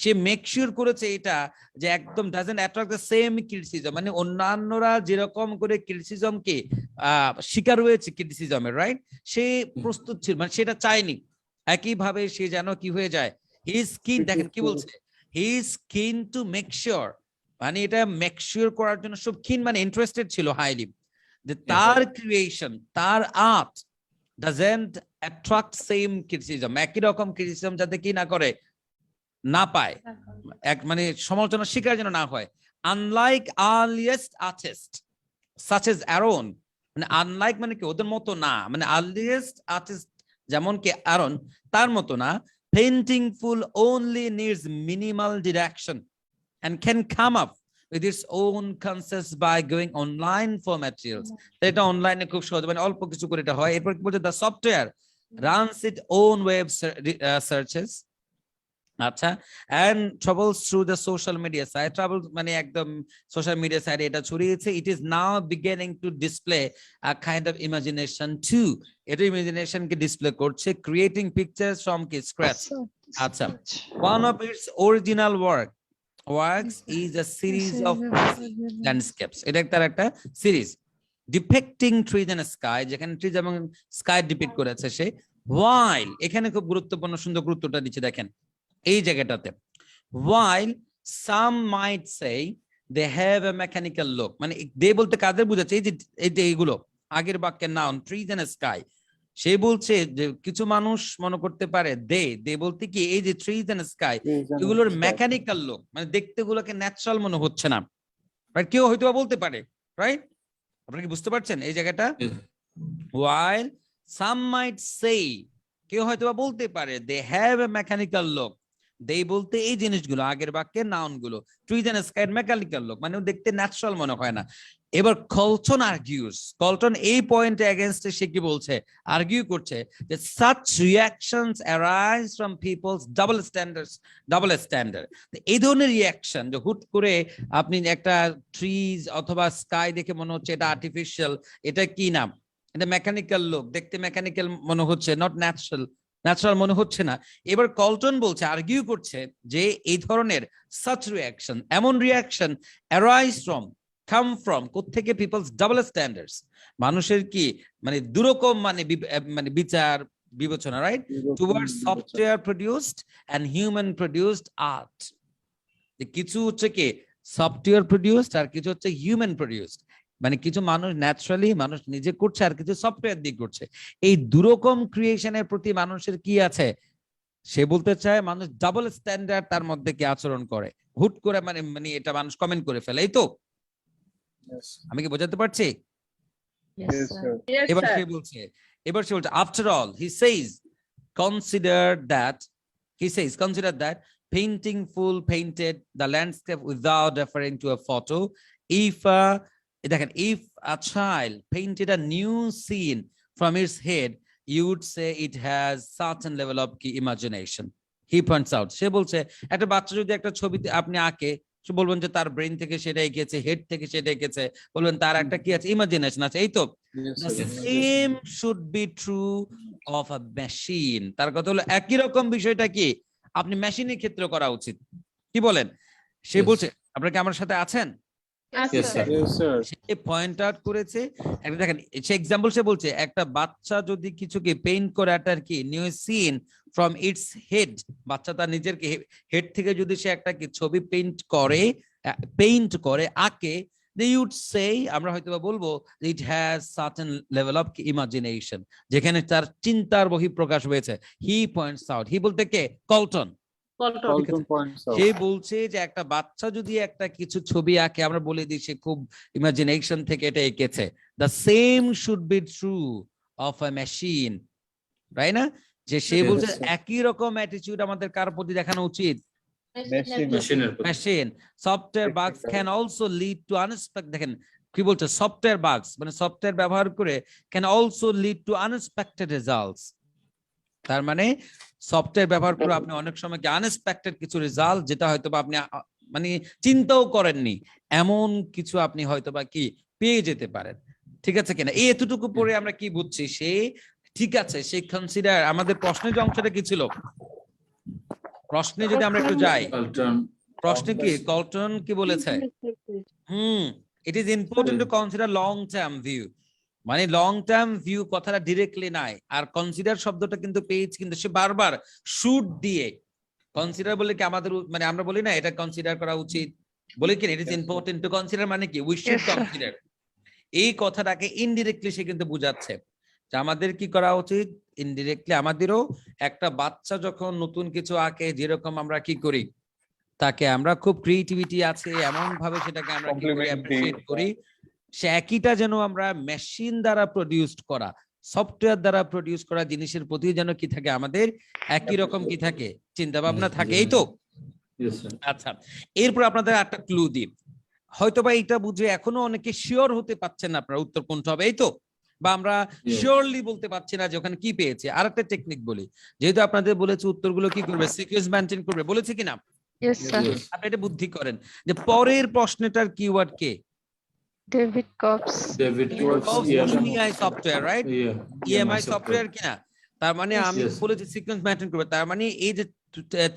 সে মেক শিওর করেছে এটা যে একদম doesn't attract the same criticism, মানে অন্যান্যরা যেরকম করে ক্রিটিসিজমকে শিকার হয়েছে ক্রিটিসিজমের, রাইট, সে প্রস্তুত ছিল, মানে সেটা চায়নি। একইভাবে সে যেন কি হয়ে যায়, হি ইজ কিন, দেখেন কি বলছে, হি ইজ কিন টু মেক শিওর, মানে এটা মেক শিওর করার জন্য সব কিন মানে ইন্টারেস্টেড ছিল হাইলি, যে তার ক্রিয়েশন, তার art doesn't attract same criticism, একই রকম ক্রিটিসিজম যাতে কি না করে, না পায়, এক মানে সমালোচনার শিকার যেন না হয়। Unlike earliest artist such as Aaron, মানে আনলাইক মানে কি ওদের মতো না, মানে আর্লিয়েস্ট আর্টিস্ট যেমন কি অ্যারন তার মতো না, painting full only needs minimal direction and can come up with its own concepts by going online for materials. এটা অনলাইনে খুব সহজ, মানে অল্প কিছু করে এটা হয়। এরপর কি বলছে, the software runs its own web searches, আচ্ছা, and travels through the social media site, travel মানে একদম সোশ্যাল মিডিয়া সাইটে এটা ছড়িয়েছে। it is now beginning to display a kind of imagination too, এটা ইমাজিনেশনকে ডিসপ্লে করছে, creating pictures from scratch. আচ্ছা, one of its original works is a series of landscapes, এটা তার একটা series depicting trees and sky, যেখানে trees এবং sky depict করেছে সে। while এখানে খুব গুরুত্বপূর্ণ সুন্দর গুরুত্বটা দিচ্ছে দেখেন এই জায়গাটাতে, while some might say they have a mechanical look, মানে দে বলতে কাদের বোঝাচ্ছে, এই যে এইগুলো আগের বাক্যের নাউন ট্রিজ এন্ড স্কাই, সে বলছে যে কিছু মানুষ মনে করতে পারে দে বলতে কি এই যে ট্রিজ এন্ড স্কাই এগুলোর মেকানিক্যাল লুক, মানে দেখতে গুলোকে ন্যাচারাল মনে হচ্ছে না, রাইট, কেউ হয়তো বলতে পারে, রাইট, আপনারা কি বুঝতে পারছেন এই জায়গাটা? while some might say, কেউ হয়তো বলতে পারে they have a mechanical look, they বলতে এই জিনিসগুলো আগের বাক্যের নাউন গুলো, trees and sky mechanical look মানে দেখতে ন্যাচারাল মনে হয় না। এবার কলটন আর্গিউস, কলটন এই পয়েন্টে এগেইনস্টে সে কি বলছে, আর্গিউ করছে যে such reactions arise from people's double standard, এই ধরনের রিয়াকশন যে হুট করে আপনি একটা ট্রিজ অথবা স্কাই দেখে মনে হচ্ছে এটা আর্টিফিশিয়াল, এটা কি নাম, এটা মেকানিক্যাল লুক, দেখতে মেকানিক্যাল মনে হচ্ছে, নট ন্যাচারাল মনে হচ্ছে না। এবার কলটন বলছে, আর্গিউ করছে যে এই ধরনের such reaction, এমন reaction arise from, come from, কোত্থেকে, people's double standards, মানুষের কি মানে দুরকম মানে বিচার বিবেচনা, right, towards software produced and human produced art, কিছু হচ্ছে কি সফটওয়্যার প্রডিউসড আর কিছু হচ্ছে হিউম্যান প্রডিউসড, মানে কিছু মানুষ ন্যাচারালি মানুষ নিজে করছে আর কিছু সফটওয়্যার দিয়ে করছে। এই দুরকম ক্রিয়েশনের প্রতি মানুষের কি আছে, সে বলতে চায় মানুষ ডাবল স্ট্যান্ডার্ড তার মধ্যে কি আচরণ করে, হুট করে মানে এটা মানুষ কমেন্ট করে ফেলে, এই তো আমি কি বোঝাতে পারছি? এবার সে বলছে after all he says consider that painting full painted the landscape without referring to a photo, if a child painted a new scene from its head you would say it has certain level of imagination. He points out, সে বলছে একটা বাচ্চা যদি একটা ছবিতে আপনি আঁকে, সে বলবেন যে তার ব্রেন থেকে সেটা এঁকেছে, হেড থেকে সেটা এঁকেছে, বলবেন তার একটা কি আছে, ইমাজিনেশন আছে, এই তো। The same should be true of a machine, তার কথা হলো একই রকম বিষয়টা কি আপনি মেশিনের ক্ষেত্রে করা উচিত, কি বলেন? সে বলছে, আপনারা কি আমার সাথে আছেন? সে পয়েন্ট আউট করেছে, দেখেন সে এক্সাম্পল, সে বলছে একটা বাচ্চা যদি কিছুকে পেইন্ট করে একটা কি new scene from its head, বাচ্চা তার নিজের হেড থেকে যদি সে একটা কি ছবি পেইন্ট করে আঁকে, they would say, আমরা হয়তো বলবো it has certain level of imagination, যেখানে তার চিন্তার বহিঃপ্রকাশ হয়েছে। he points out, he বলতে কে, কলটন সে বলছে যে একটা বাচ্চা যদি একটা কিছু ছবি আঁকে, আমরা বলে দিই সে খুব ইমাজিনেশন থেকে এটা এঁকেছে, the same should be true of a machine, right না? যে সে বলছে একই রকম অ্যাটিটিউড আমাদের কার প্রতি দেখানো উচিত, machine. Software বাগস can also lead to unexpected, দেখেন কি বলছে, সফটওয়্যার বাগস মানে সফটওয়্যার ব্যবহার করে can also lead to unexpected results, তার মানে সফটওয়্যার ব্যবহার করে আপনি অনেক সময় কি আনএক্সপেক্টেড কিছু রেজাল্ট, যেটা হয়তো বা আপনি মানে চিন্তাও করেননি, এমন কিছু আপনি হয়তো বা কি পেয়ে যেতে পারেন, ঠিক আছে কিনা? এই এতটুকু পরে আমরা কি বুঝছি, সে ঠিক আছে, সে কনসিডার, আমাদের প্রশ্নের যে অংশটা কি ছিল, প্রশ্নে যদি আমরা একটু যাই, Colton. প্রশ্নে কি কল্টন কি বলেছে? It is important to consider long term view, মানে লং টার্ম ভিউ কথাটা ডিরেক্টলি নাই, আর কনসিডার শব্দটা কিন্তু পেজ কিন্তু সে বারবার শুড দিয়ে, কনসিডার বলে কি আমাদের মানে আমরা বলি না এটা কনসিডার করা উচিত, বলি কি it is important to consider মানে কি we should Yes, sir. Consider, এই কথাটাকে ইনডিরেক্টলি সে কিন্তু বুঝাচ্ছে যে আমাদের কি করা উচিত, ইনডিরেক্টলি আমাদেরও একটা বাচ্চা যখন নতুন কিছু আঁকে যেরকম আমরা কি করি, তাকে আমরা খুব ক্রিয়েটিভিটি আছে এমন ভাবে সেটাকে আমরা কি করি Compliment দিই। অ্যাপ্রিশিয়েট করি, সে একইটা যেন আমরা মেশিন দ্বারা প্রডিউসড করা, সফটওয়্যার দ্বারা প্রডিউস করা জিনিসের প্রতি যেন কি থাকে আমাদের একই রকম কি থাকে চিন্তা ভাবনা থাকে, এই তো। Yes, sir. আচ্ছা, এরপর আপনাদের একটা ক্লু দিই, হয়তোবা এইটা বুঝে এখনো অনেকে শিওর হতে পারছেন না আপনার উত্তর কোনটা হবে, এই তো, বা আমরা শিওরলি বলতে পারছি না যে ওখানে কি পেয়েছে। আর একটা টেকনিক বলি, যেহেতু আপনাদের বলেছে উত্তরগুলো কি করবে, সিকোয়েন্স মেইনটেইন করবে, বলেছে কিনা? Yes, sir. Yes. আপনি এটা বুদ্ধি করেন যে পরের প্রশ্নটার কিওয়ার্ড কে? David Cobbs. David Cobbs. EMI software, right? Yeah. EMI software কিনা? তার মানে Yes, আমি yes. বলেছি সিকোয়েন্স মেইনটেইন করবে, তার মানে এই যে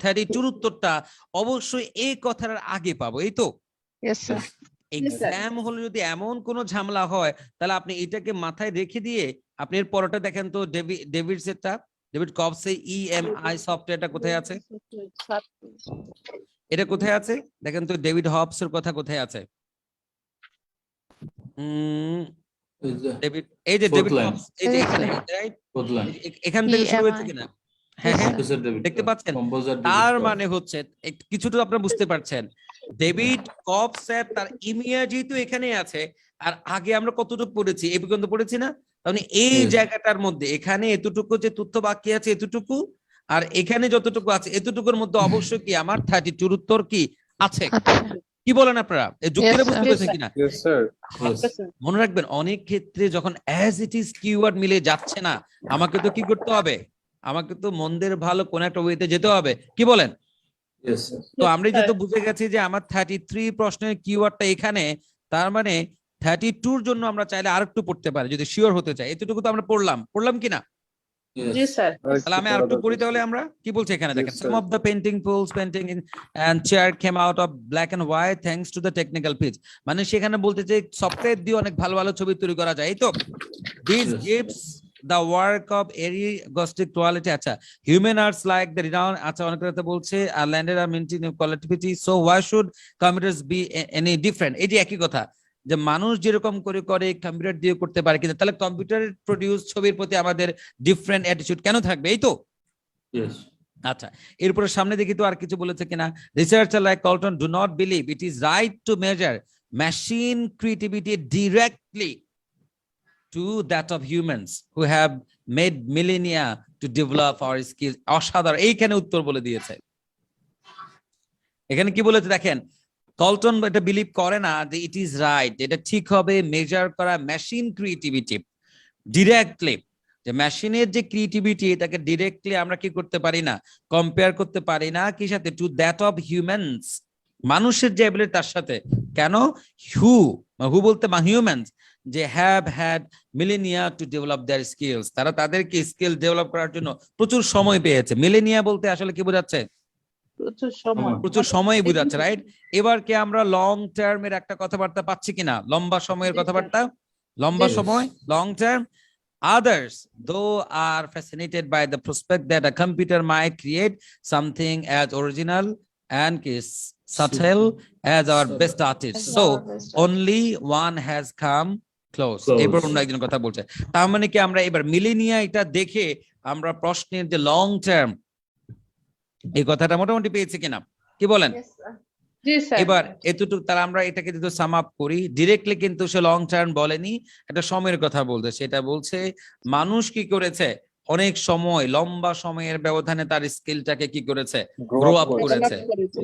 32 উত্তরটা অবশ্যই এই কথার আগে পাবো, এই তো। Yes, sir. এক্সাম হলে যদি এমন কোনো ঝামেলা হয় তাহলে আপনি এটাকে মাথায় রেখে দিয়ে আপনি এর পরটা দেখেন তো, ডেভিড সেটটা, ডেভিড কবস এর ইএমআই সফটওয়্যারটা কোথায় আছে? এটা কোথায় আছে দেখেন তো, ডেভিড হবস এর কথা কোথায় আছে? Is the ডেভিড, এই যে Fourth ডেভিড line. হবস, এই যে এখানে, রাইট? fourth line. এখান থেকে শুরু হয়েছে EMI কিনা? হ্যাঁ হ্যাঁ, Yes, sir, David দেখতে Cobbs. পাচ্ছেন? Composer David তার Cobbs. মানে হচ্ছে কিছুটা আপনারা বুঝতে পারছেন, ডেভিড কবস এর তার ইমিয়া যেহেতু এখানে আছে, আর আগে আমরা কতটুকু পড়েছি, এই পর্যন্ত পড়েছি না, তাহলে এই Yes. জায়গাটার মধ্যে এখানে এতটুকু যে তথ্য বাকি আছে এতটুকু, আর এখানে যতটুকু আছে এতটুকুর মধ্যে অবশ্যই কি আমার 32 উত্তর কি আছে, আচ্ছা। কি বলেন আপনারা? এই যুক্তিটা Yes, বুঝতে sir. পেরেছেন কিনা? Yes, sir. Yes. মনে রাখবেন অনেক ক্ষেত্রে যখন অ্যাজ ইট ইজ কিওয়ার্ড মিলে যাচ্ছে না, আমাকে তো কি করতে হবে, আমাকে তো মন্দের ভালো কোন একটা ওয়েতে যেতে হবে, কি বলেন? Yes, sir. তো আমরা যেহেতু বুঝে গেছি যে আমার 33 প্রশ্নের কিওয়ার্ডটা এখানে, তার মানে 32 এর জন্য আমরা চাইলে আরেকটু পড়তে পারি যদি শিওর হতে চাই, এতটুকু তো আমরা পড়লাম কিনা? Yes. তাহলে আমি আরেকটু পড়ি, তাহলে আমরা কি বলছি এখানে দেখেন, Yes, some sir. of the painting pools painting in and chair came out of black and white thanks to the technical pitch, মানে সেখানে বলতে যে সফটওয়্যার দিয়ে অনেক ভালো ভালো ছবি তৈরি করা যায়, এই তো। This Yes. gives the work of artistic quality, আচ্ছা human arts like the renowned, আচ্ছা অনেক কথা বলছে আর landed are maintaining quality, so why should computers be any different, এই যে একই কথা যে মানুষ যেরকম করে করে কম্পিউটার দিয়ে করতে পারে, কিন্তু তাহলে কম্পিউটারের প্রডিউস ছবির প্রতি আমাদের ডিফারেন্ট অ্যাটিটিউড কেন থাকবে, এই তো। Yes. আচ্ছা, এরপরে সামনে দেখি তো আর কিছু বলেছে কিনা, researcher like কল্টন do not believe it is right to measure machine creativity directly to that of humans who have made Millennia to develop hour skill, অসাধারণ, এইখানে উত্তর বলে দিয়েছে। এখানে কি বলেছে দেখেন, কল্টন এটা বিলিভ করে না যে ইট ইজ রাইট, এটা ঠিক হবে মেজার করা মেশিন ক্রিয়েটিভিটি ডিরেক্টলি, যে মেশিনের যে ক্রিয়েটিভিটি এটাকে ডিরেক্টলি আমরা কি করতে পারি না, কম্পেয়ার করতে পারি না কি সাথে, টু দ্যাট অফ হিউম্যানস, মানুষের যে এবিলিটি তার সাথে, কেন, হু বলতে হিউম্যানস যে have had Millennia to develop there skills, তারা তাদেরকে স্কিল ডেভেলপ করার জন্য প্রচুর সময় পেয়েছে। মিলেনিয়া বলতে আসলে কি বোঝাচ্ছে, প্রচুর সময় বোঝাচ্ছে, রাইট? এবার কি আমরা লং টার্মের একটা কথাবার্তা পাচ্ছি কিনা, লম্বা সময়ের কথাবার্তা, লম্বা Yes. সময়, long term. Others, though, are fascinated by the prospect that a computer might create something as original and subtle as our best artists. So only one has come close. Close. এরপর অন্য একজন কথা বলছে, তার মানে কি আমরা এবার মিলেনিয়া এটা দেখে আমরা প্রশ্নের যে লং টার্ম এই কথাটা মোটামুটি পেয়েছি কিনা, কি বলেন? এবার এতটুকু তারা আমরা এটাকে যদি সাম আপ করি, ডিরেক্টলি কিন্তু সে লং টার্ম বলেনি, একটা সময়ের কথা বলছে, সেটা বলছে মানুষ কি করেছে অনেক সময় লম্বা সময়ের ব্যবধানে তার স্কিলটাকে কি করেছে, গ্রো আপ করেছে।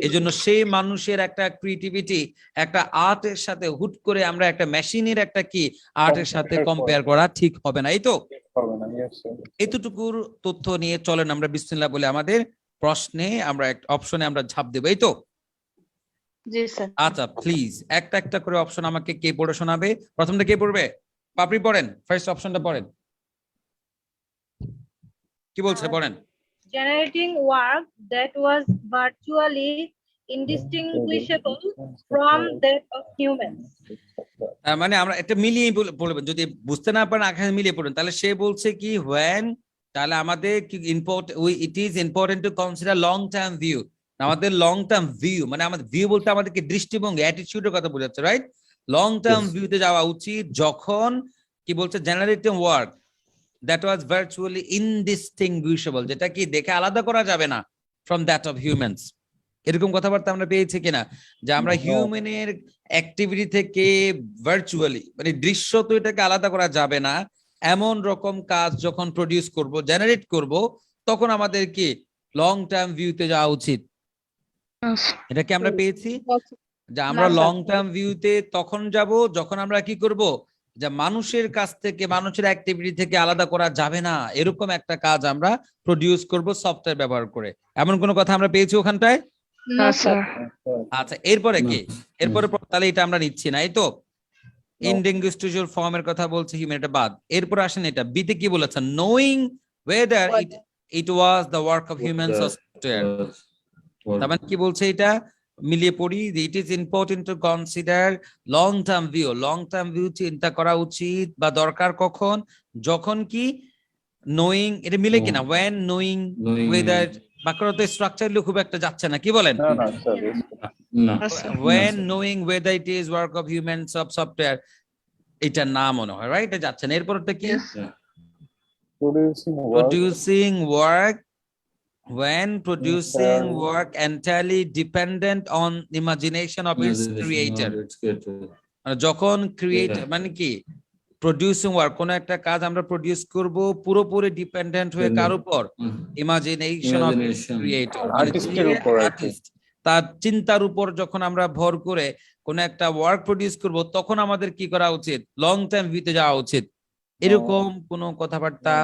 এই জন্য সেই মানুষের একটা ক্রিয়েটিভিটি একটা আর্টের সাথে হুট করে আমরা একটা মেশিনের একটা কি আর্টের সাথে কম্পেয়ার করা ঠিক হবে না, এই তো। হবে না, yes, sir. এতটুকুর তথ্য নিয়ে চলেন আমরা বিসমিল্লাহ বলে আমাদের প্রশ্নে আমরা একটা অপশনে আমরা ঝাঁপ দেবো, এই তো। জি স্যার। আচ্ছা প্লিজ একটা একটা করে অপশন আমাকে কে পড়ে শোনাবে, প্রথমটা কে পড়বে? পাপড়ি পড়েন, ফার্স্ট অপশনটা পড়েন, কি বলছে পড়েন। Generating work that was virtually indistinguishable from that of humans. মানে আমরা এটা মিলিয়ে বলবেন, যদি বুঝতে না পারেন আগে মিলিয়ে পড়বেন। তাহলে সে বলছে কি when, তাহলে আমাদের কি it is important to consider long term view. আমাদের লং টার্ম ভিউ মানে আমাদের ভিউ বলতে আমাদেরকে দৃষ্টিভঙ্গি, অ্যাটিটিউডের কথা বোঝাচ্ছে, রাইট? লং টার্ম ভিউতে যাওয়া উচিত যখন কি বলছে generating work that was virtually indistinguishable, যেটা কি দেখে আলাদা করা যাবে না ফ্রম দ্যাট অফ হিউম্যানস। এরকম কথাবার্তা আমরা পেয়েছি কিনা যে আমরা হিউম্যানের অ্যাক্টিভিটি থেকে ভার্চুয়ালি মানে দৃশ্য তো এটাকে আলাদা করা যাবে না, এমন রকম কাজ যখন প্রডিউস করব, জেনারেট করব, তখন আমাদের কি লং টার্ম ভিউতে যাওয়া উচিত। এটা কি আমরা পেয়েছি যে আমরা না, লং টার্ম ভিউতে তখন যাব যখন আমরা কি করব, যে মানুষের কাছ থেকে মানুষের অ্যাক্টিভিটি থেকে আলাদা করা যাবে না এরকম একটা কাজ আমরা প্রডিউস করব সফটওয়্যার ব্যবহার করে। এমন কোনো কথা আমরা পেয়েছি ওখানটায়? না No, স্যার। sir. আচ্ছা, এরপরে কি? এরপরে তাহলে এটা আমরা নিচ্ছি না, এই তো ইনডিংগুইশেবল ফর্মের কথা বলছে হিউম্যান, এটা বাদ। এরপর আসেন এটা বিতে কি বলেছে, knowing weather it was the work of humans or software. তার মানে কি বলছে এটা মিলিয়ে পড়ি, it is important to consider long term view. Long term view চিন্তা করা উচিত বা দরকার কখন, যখন কি নোয়িং, এটা মিলে কিনা when knowing whether, বাক্যটা তো স্ট্রাকচারলি খুব একটা যাচ্ছে না, কি বলেন? না না স্যার না No, sir. when knowing whether it is work of humans of software, এটা না মনে হয়, রাইট? এটা যাচ্ছে না। এরপরটা কি? Producing work when producing work entirely dependent on imagination of its creator। মানে যখন ক্রিয়েট মানে কি প্রডিউসিং ওয়ার্ক, কোন একটা কাজ আমরা প্রডিউস করব পুরোপুরি ডিপেন্ডেন্ট হয়ে কার উপর? ইমাজিনেশন অফ ইটস ক্রিয়েটর, আর্টিস্টের উপর আর কি। তার চিন্তার উপর যখন আমরা ভর করে কোন একটা ওয়ার্ক প্রডিউস করব, তখন আমাদের কি করা উচিত? লং টার্ম ভিউতে যাওয়া উচিত। এরকম কোন কথাবার্তা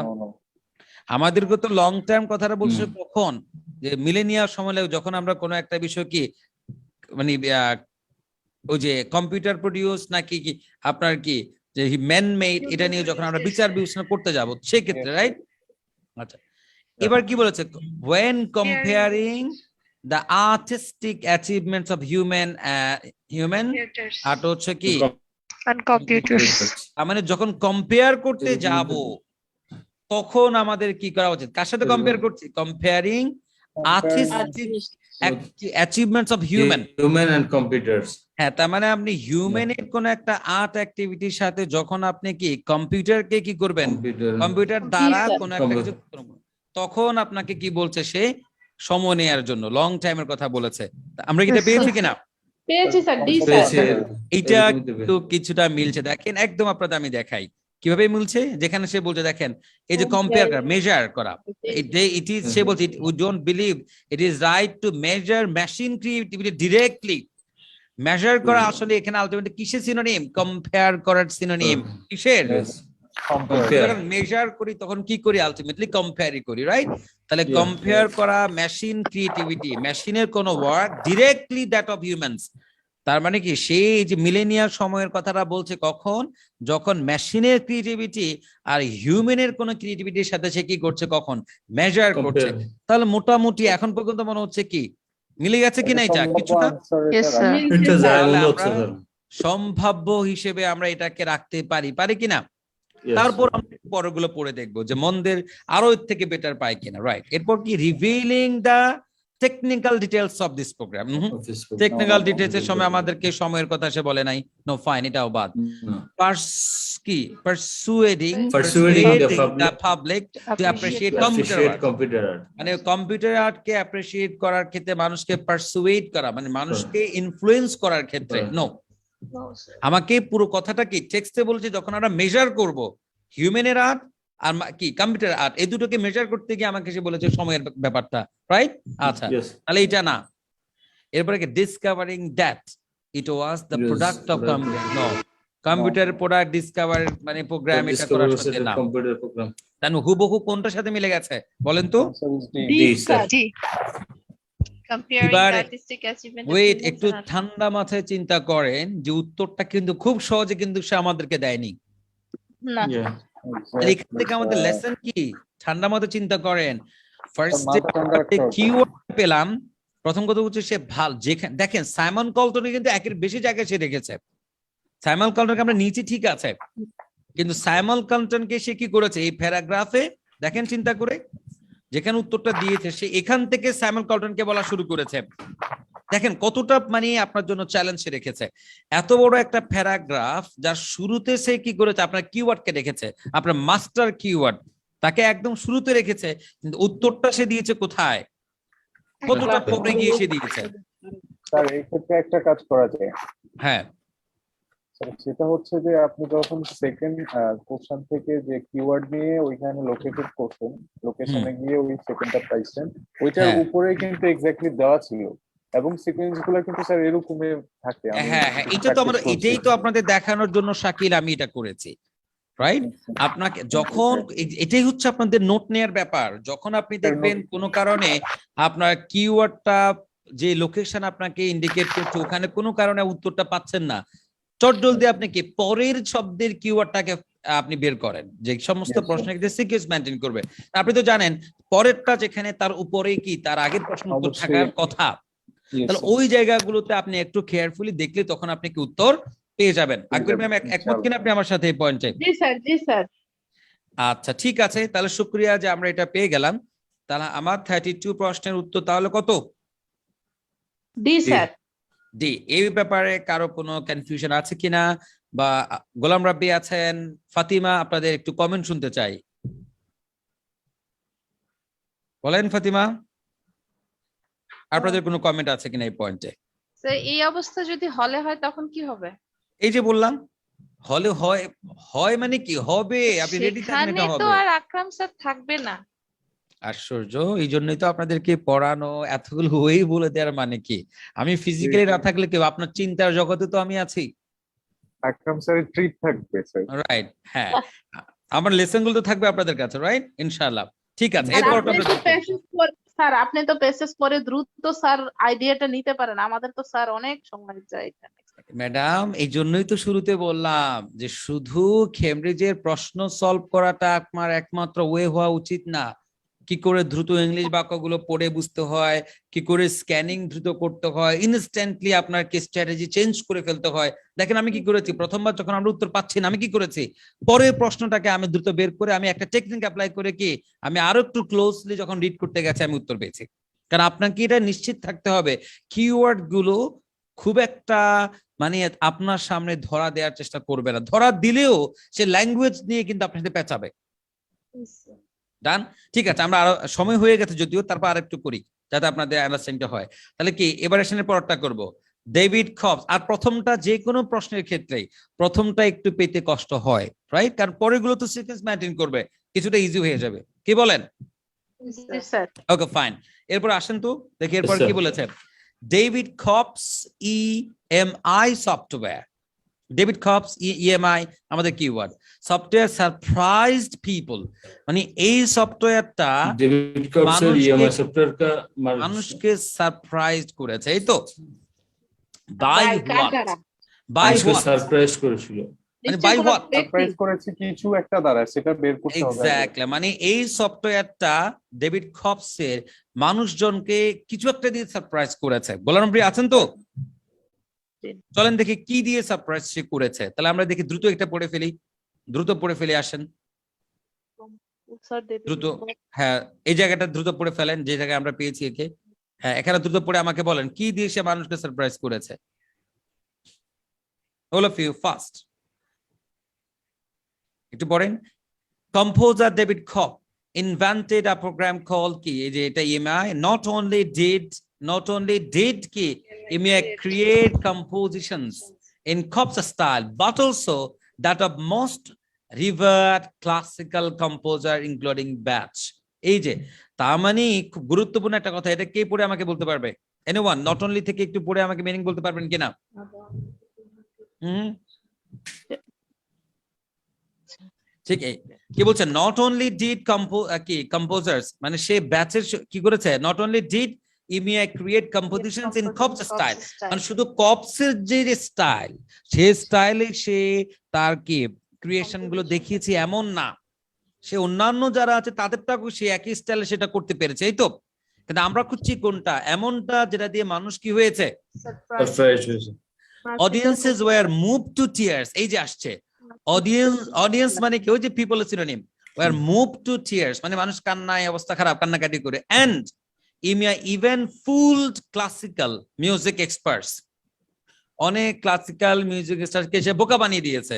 আমাদেরকে তো লং টার্ম কথাটা বলছে কখন, যে মিলেনিয়ার সময় যখন আমরা কোনো একটা বিষয় কি মানে ওই যে কম্পিউটার প্রডিউস নাকি কি আপনার কি যে ম্যান মেড, এটা নিয়ে যখন আমরা বিচার বিবেচনা করতে যাব সেক্ষেত্রে, রাইট? আচ্ছা, এবার কি বলেছে, when comparing the artistic achievements of human Computers. আর হচ্ছে কি And computers. মানে যখন কম্পেয়ার করতে যাব তখন আমাদের কি করা উচিত? কার সাথে কম্পেয়ার করছি? Comparing artistic achievements of human and computers. হ্যাঁ, তার মানে আপনি হিউম্যানের কোন একটা আর্ট অ্যাক্টিভিটির সাথে যখন আপনি কি কম্পিউটারকে কি করবেন, কম্পিউটার দ্বারা স্যার। কোন একটা কিছু করবেন, তখন আপনাকে কি বলছে সে সময় নেয়ার জন্য লং টাইমের কথা বলেছে। তা আমরা কি এটা পেয়েছি কিনা? পেয়েছি স্যার, ডি পেয়েছি। স্যার। এইটা একটু কিছুটা মিলছে, দেখেন একদম আপনাদের আমি দেখাই কিভাবে মিলছে। যেখানে সে বলছে দেখেন এই যে কম্পেয়ার করা, মেজার করা, it is সে বলছে we don't believe it is right to measure machine creativity directly। Measure করা আসলে এখানে আলটিমেটলি কিসের সিনোনিম? কম্পেয়ার করার সিনোনিম। কিসের? যখন মেজার করি তখন কি করি? আলটিমেটলি কম্পেয়ারই করি, রাইট? তাহলে কম্পেয়ার করা মেশিন ক্রিয়েটিভিটি, মেশিনের কোন work directly that of humans. তার মানে কি সেই যে মিলেনিয়ার সময়ের কথাটা বলছে কখন, যখন মেশিনের ক্রিয়েটিভিটি আর হিউম্যানের কোন ক্রিয়েটিভিটির সাথে সে কি করছে, কখন মেজার করছে। তাহলে মোটামুটি এখন পর্যন্ত মনে হচ্ছে কি মিলে গেছে কিনা? এটা কিছুটা Yes, sir. এটা যায় তাহলে মনে হচ্ছে আমরা স্যার। সম্ভাব্য হিসেবে আমরা এটাকে রাখতে পারি কিনা? Yes. তারপর আমরা পরগুলো পড়ে দেখবো যে মন্দের আরো এর থেকে বেটার পাই কিনা, রাইট? এরপর কি revealing the technical details of this program. Technical details এর সময় আমাদেরকে সময়ের কথা সে বলে নাই, নো ফাইন, এটাও বাদ। পারসুয়েডিং the public to appreciate computer art। মানে কম্পিউটার আর্টকে অ্যাপ্রিশিয়েট করার ক্ষেত্রে মানুষকে পারসুয়েট করা মানে মানুষকে ইনফ্লুয়েন্স করার ক্ষেত্রে, নো। আমাকে পুরো কথাটা কি টেক্সটে বলছে, যখন আমরা মেজার করব হিউম্যানের আর্ট আর কি কম্পিউটার আর্ট, এই দুটোকে মেজার করতে গিয়ে আমাকে সে বলেছে সময়ের ব্যাপারটা, রাইট? আচ্ছা, তাহলে এটা না। এরপরে কি discovering that it was the product of computer, no. Computer product discover মানে প্রোগ্রাম, এটা করার সাথে না। কম্পিউটার প্রোগ্রাম তাহলে হুবহু কোনটার সাথে মিলে গেছে বলেন তো? D sir. D. Comparing এবার the artistic achievement of wait, humans একটু and art. ঠান্ডা মাথায় চিন্তা করেন যে উত্তরটা কিন্তু খুব সহজে কিন্তু সে আমাদেরকে দেয়নি। না তাহলে এখান থেকে আমাদের লেসন কি? ঠান্ডা মাথায় চিন্তা করেন। ফার্স্ট কিওয়ার্ড পেলাম, প্রথম কথা হচ্ছে সে ভাল, যেখানে দেখেন সাইমন কলটনে কিন্তু একের বেশি জায়গায় সে রেখেছে। সাইমন কলটনকে আমরা নিচে ঠিক আছে, কিন্তু সাইমন কলটনকে সে কি করেছে এই প্যারাগ্রাফে দেখেন চিন্তা করে, যেখানে উত্তরটা দিয়েছে সে এখান থেকে সাইমন কলটনকে বলা শুরু করেছে। দেখেন কতটা মানে আপনার জন্য চ্যালেঞ্জ সে রেখেছে। এত বড় একটা প্যারাগ্রাফ যার শুরুতে সে কি করেছে, আপনার কিওয়ার্ডকে রেখেছে, আপনার মাস্টার কিওয়ার্ড তাকে একদম শুরুতে রেখেছে, কিন্তু উত্তরটা সে দিয়েছে কোথায়, কতটা পরে গিয়ে সে দিয়েছে। স্যার এই ক্ষেত্রে একটা কাজ করা যায়, হ্যাঁ সেটা হচ্ছে যে আপনি যখন সেকেন্ড কোশ্চেন থেকে যে কিওয়ার্ড নিয়ে ওইখানে লোকেটেড করছেন, লোকেশনে গিয়ে ওই সেকেন্ডটা পাইছেন, ওইটার হ্যাঁ। উপরে কিন্তু এক্স্যাক্টলি দেওয়া ছিল, এবং সিকোয়েন্স গুলো কিন্তু স্যার এরকমই থাকে। হ্যাঁ হ্যাঁ, এটা তো আমরা এটাই তো আপনাদের দেখানোর জন্য শাকিল আমি এটা করেছি, রাইট? আপনাকে যখন এটাই হচ্ছে আপনাদের নোট নেয়ার ব্যাপার, যখন আপনি দেখবেন কোনো কারণে আপনার কিওয়ার্ডটা যে লোকেশন আপনাকে ইন্ডিকেট করছে ওখানে কোনো কারণে উত্তরটা পাচ্ছেন না, চটজলদি আপনি কি পরের শব্দের কিওয়ার্ডটাকে আপনি বের করেন, যে সমস্ত প্রশ্নের ক্ষেত্রে সিকোয়েন্স মেইনটেইন করবে। আপনি তো জানেন পরেরটা যেখানে তার উপরে কি তার আগের প্রশ্ন উত্তর থাকার কথা, তাহলে ওই জায়গাগুলোতে আপনি একটু কেয়ারফুলি দেখলে তখন আপনি কি উত্তর পেয়ে যাবেন। আকবর ম্যাম একমত কিনা আপনি আমার সাথে এই পয়েন্টে? জি স্যার, জি স্যার। আচ্ছা ঠিক আছে, তাহলে শুকরিয়া যে আমরা এটা পেয়ে গেলাম। তাহলে আমার 32 প্রশ্নের উত্তর তাহলে কত? D sir. ডি। এই ব্যাপারে কারো কোনো কনফিউশন আছে কিনা, বা গোলাম রাব্বি আছেন, ফাতিমা, আপনাদের একটু কমেন্ট শুনতে চাই, বলেন ফাতিমা, আপনাদের কোনো কমেন্ট আছে কিনা এই পয়েন্টে? স্যার এই অবস্থা যদি হলে হয় তখন কি হবে? এই যে বললাম হলে হয়, হয় মানে কি হবে, আপনি রেডি থাকেন সেখানে এটা তো হবে। আর আকরাম স্যার থাকবে না। আশ্চর্য, এই জন্যই তো আপনাদেরকে পড়ানো, এতগুলো ওই বলে দেওয়ার মানে কি, আমি ফিজিক্যালি না থাকলে কেউ আপনার চিন্তার জগতে তো আমি আছি, আকরাম স্যারের ট্রিট থাকবে স্যার। রাইট? হ্যাঁ, আমার লেসন গুলো তো থাকবে আপনাদের কাছে, রাইট? ইনশাআল্লাহ। ঠিক আছে, স্যার এরপর আপনি তো প্যাসেজ পড়ে, স্যার আপনি তো প্যাসেজ পড়ে দ্রুত স্যার আইডিয়াটা নিতে পারেন, আমাদের তো স্যার অনেক সময় যায় এখানে। ম্যাডাম এই জন্যই তো শুরুতে বললাম যে শুধু কেমব্রিজের প্রশ্ন সলভ করাটা আপনার একমাত্র ওয়ে হওয়া উচিত না। কি করে দ্রুত ইংলিশ বাক্যগুলো পড়ে বুঝতে হয়, কি করে স্ক্যানিং দ্রুত করতে হয়, ইনস্ট্যান্টলি আপনার কি স্ট্র্যাটেজি চেঞ্জ করে ফেলতে হয়। দেখেন আমি কি করেছি, প্রথমবার যখন আমরা উত্তর পাচ্ছি না আমি কি করেছি, পরের প্রশ্নটাকে আমি দ্রুত বের করে আমি একটা টেকনিক অ্যাপ্লাই করে কি আমি আরো একটু ক্লোজলি যখন রিড করতে গেছি আমি উত্তর পেয়েছি। কারণ আপনাকে এটা নিশ্চিত থাকতে হবে কিওয়ার্ড গুলো খুব একটা মানে আপনার সামনে ধরা দেওয়ার চেষ্টা করবে না, ধরা দিলেও সে ল্যাঙ্গুয়েজ নিয়ে কিন্তু আপনার সাথে পেঁচাবে। ডান? ঠিক আছে, আমরা আরো সময় হয়ে গেছে যদিও, তারপর আরেকটু করি যাতে আপনাদের আন্ডারস্ট্যান্ডিংটা হয়। তাহলে কি এবার এসে পরেরটা করব, ডেভিড কবস। আর প্রথমটা যে কোনো প্রশ্নের ক্ষেত্রেই প্রথমটা একটু পেতে কষ্ট হয়, রাইট? কারণ পরেরগুলো তো সিকোয়েন্স মেইনটেইন করবে, কিছুটা ইজি হয়ে যাবে, কি বলেন? জি স্যার। ওকে ফাইন, এরপর আসেন তো দেখি এরপর কি বলেছে। David Cope's EMI software, David Cope's EMI আমাদের কিওয়ার্ড, সফটওয়্যার সারপ্রাইজড পিপল, মানে এই সফটওয়্যারটা डेविड कॉप्स EMI सॉफ्टवेयर का মানুষকে সারপ্রাইজড করেছে, এই তো। By what? বাই মানুষকে হোয়াট? সারপ্রাইজ করেছিল। মানে বাই হোয়াট? সারপ্রাইজ করেছি কিছু একটা দ্বারা, সেটা বের করতে হবে। এক্স্যাক্টলি, মানে এই সফটওয়্যারটা ডেভিড কবসের মানুষজনকে কিছু একটা দিয়ে সারপ্রাইজ করেছে। গোলাম রাব্বি আছেন তো? চলেন দেখি কি দিয়ে সারপ্রাইজ সে করেছে। তাহলে আমরা দেখি দ্রুত এটা পড়ে ফেলি, দ্রুত পড়ে ফেলে আসেন দ্রুত। হ্যাঁ এই জায়গাটা দ্রুত পড়ে ফেলেন, যে জায়গায় আমরা পেয়েছি একে। হ্যাঁ এখানে দ্রুত পড়ে আমাকে বলেন কি দিয়ে সে মানুষকে সারপ্রাইজ করেছে। all of you fast, একটু পড়েন। কম্পোজার ডেভিড কব invented a program called কি, এই যে এটা EMI, not only did কি EMI create compositions in Cobb's style but also that of most revered classical composer including Bach। এই যে তার মানে খুব গুরুত্বপূর্ণ একটা কথা, এটা কে পড়ে আমাকে বলতে পারবে? এনিওয়ান নট অনলি থেকে একটু পড়ে আমাকে মিনিং বলতে পারবেন কিনা? ঠিক কি বলছে, নট অনলি ডিড কম্পোজার্স, মানে সে ব্যাচের কি করেছে, not only did EMI create compositions in Cope's style, মানে শুধু কবসের যে স্টাইল সেই স্টাইলে সে তার কি ক্রিয়েশন গুলো দেখিয়েছে এমন না, সে অন্যান্য যারা আছে তাদেরটাকে সে একই স্টাইলে সেটা করতে পেরেছে, এই তো। কিন্তু আমরা খুঁজছি কোনটা, এমনটা যেটা দিয়ে মানুষ কি হয়েছে, Surprise হয়েছে। audiences were moved to tears, এই যে আসছে audience মানে কি, ওই যে people এর synonym, were moved to tears মানে মানুষ কান্নায়, অবস্থা খারাপ, কান্নাকাটি করে, and EMEA even fooled classical music experts, অনেক ক্লাসিক্যাল মিউজিক স্টারকে সে বোকা বানিয়ে দিয়েছে,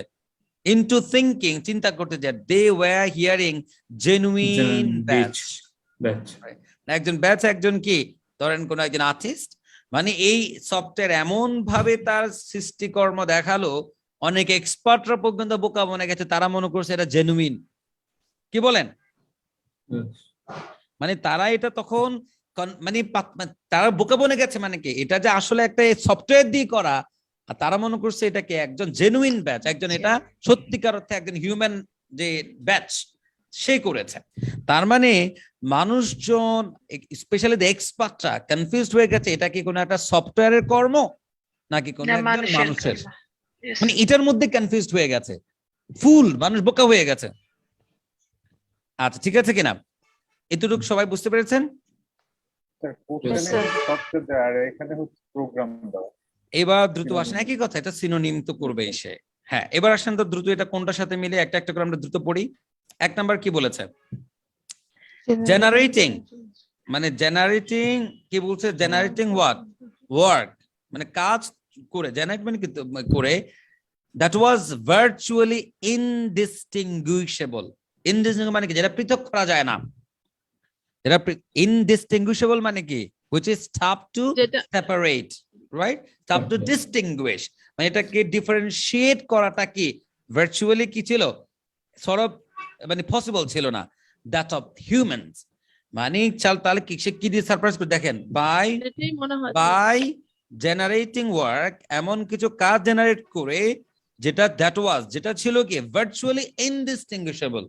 into thinking, চিন্তা করতে যে they were hearing genuine batch, একজন ব্যাচ, একজন কি ধরেন কোন একজন আর্টিস্ট, মানে এই সফটওয়্যার এমন ভাবে তার সৃষ্টিকর্ম দেখালো, অনেক এক্সপার্টরা পর্যন্ত বোকা মনে গেছে, তারা মনে করছে এটা জেনুইন। কি বলেন? মানে তারা এটা তখন মানে তারা বোকা বনে গেছে, মানে কি এটা যে আসলে একটা সফটওয়্যার দিয়ে করা, আর তারা মনে করছে এটাকে একজন জেনুইন ব্যাচ, একজন এটা সত্যিকার অর্থে একজন হিউম্যান যে ব্যাচ সে করেছে। তার মানে মানুষজন স্পেশালি দ্য এক্সপার্টরা কনফিউজড হয়ে গেছে, এটা কি কোনো একটা সফটওয়্যারের কর্ম নাকি কোনো একজন মানুষের, মানে এটার মধ্যে কনফিউজড হয়ে গেছে, ফুল মানুষ বোকা হয়ে গেছে। আচ্ছা ঠিক আছে কিনা, এতটুকু সবাই বুঝতে পেরেছেন? সফটওয়্যার দেওয়া আর এখানে হচ্ছে প্রোগ্রাম দেওয়া। এবার দ্রুত আসেন, একই কথা, এটা সিনোনিম তো করবেই সে। হ্যাঁ এবার আসেন তো দ্রুত, এটা কোনটার সাথে মিলে একটা একটা করে আমরা দ্রুত পড়ি। এক নাম্বার কি বলেছে, জেনারেটিং, মানে জেনারেটিং কি বলছে, জেনারেটিং হোয়াট ওয়ার্ক, মানে কাজ করে, জেনারেট মানে কি করে, দ্যাট ওয়াজ ভার্চুয়ালি ইনডিস্টিংগুইশেবল, ইনডিস্টিংগুইশেবল মানে কি যেটা পৃথক করা যায় না, যেটা ইনডিস্টিংগুইশেবল মানে কি which is tough to separate, right, tough to distinguish, মানে এটাকে ডিফারেন্সিয়েট করাটা কি ভার্চুয়ালি কি ছিল, sort of মানে পসিবল ছিল না, that of humans, মানে তাহলে কি সে কি দিয়ে সারপ্রাইজ করে দেখেন, বাই জেনারেটিং ওয়ার্ক, এমন কিছু কাজ জেনারেট করে যেটা দ্যাট ওয়াজ, যেটা ছিল কি ভার্চুয়ালি ইনডিস্টিংগুইশেবল,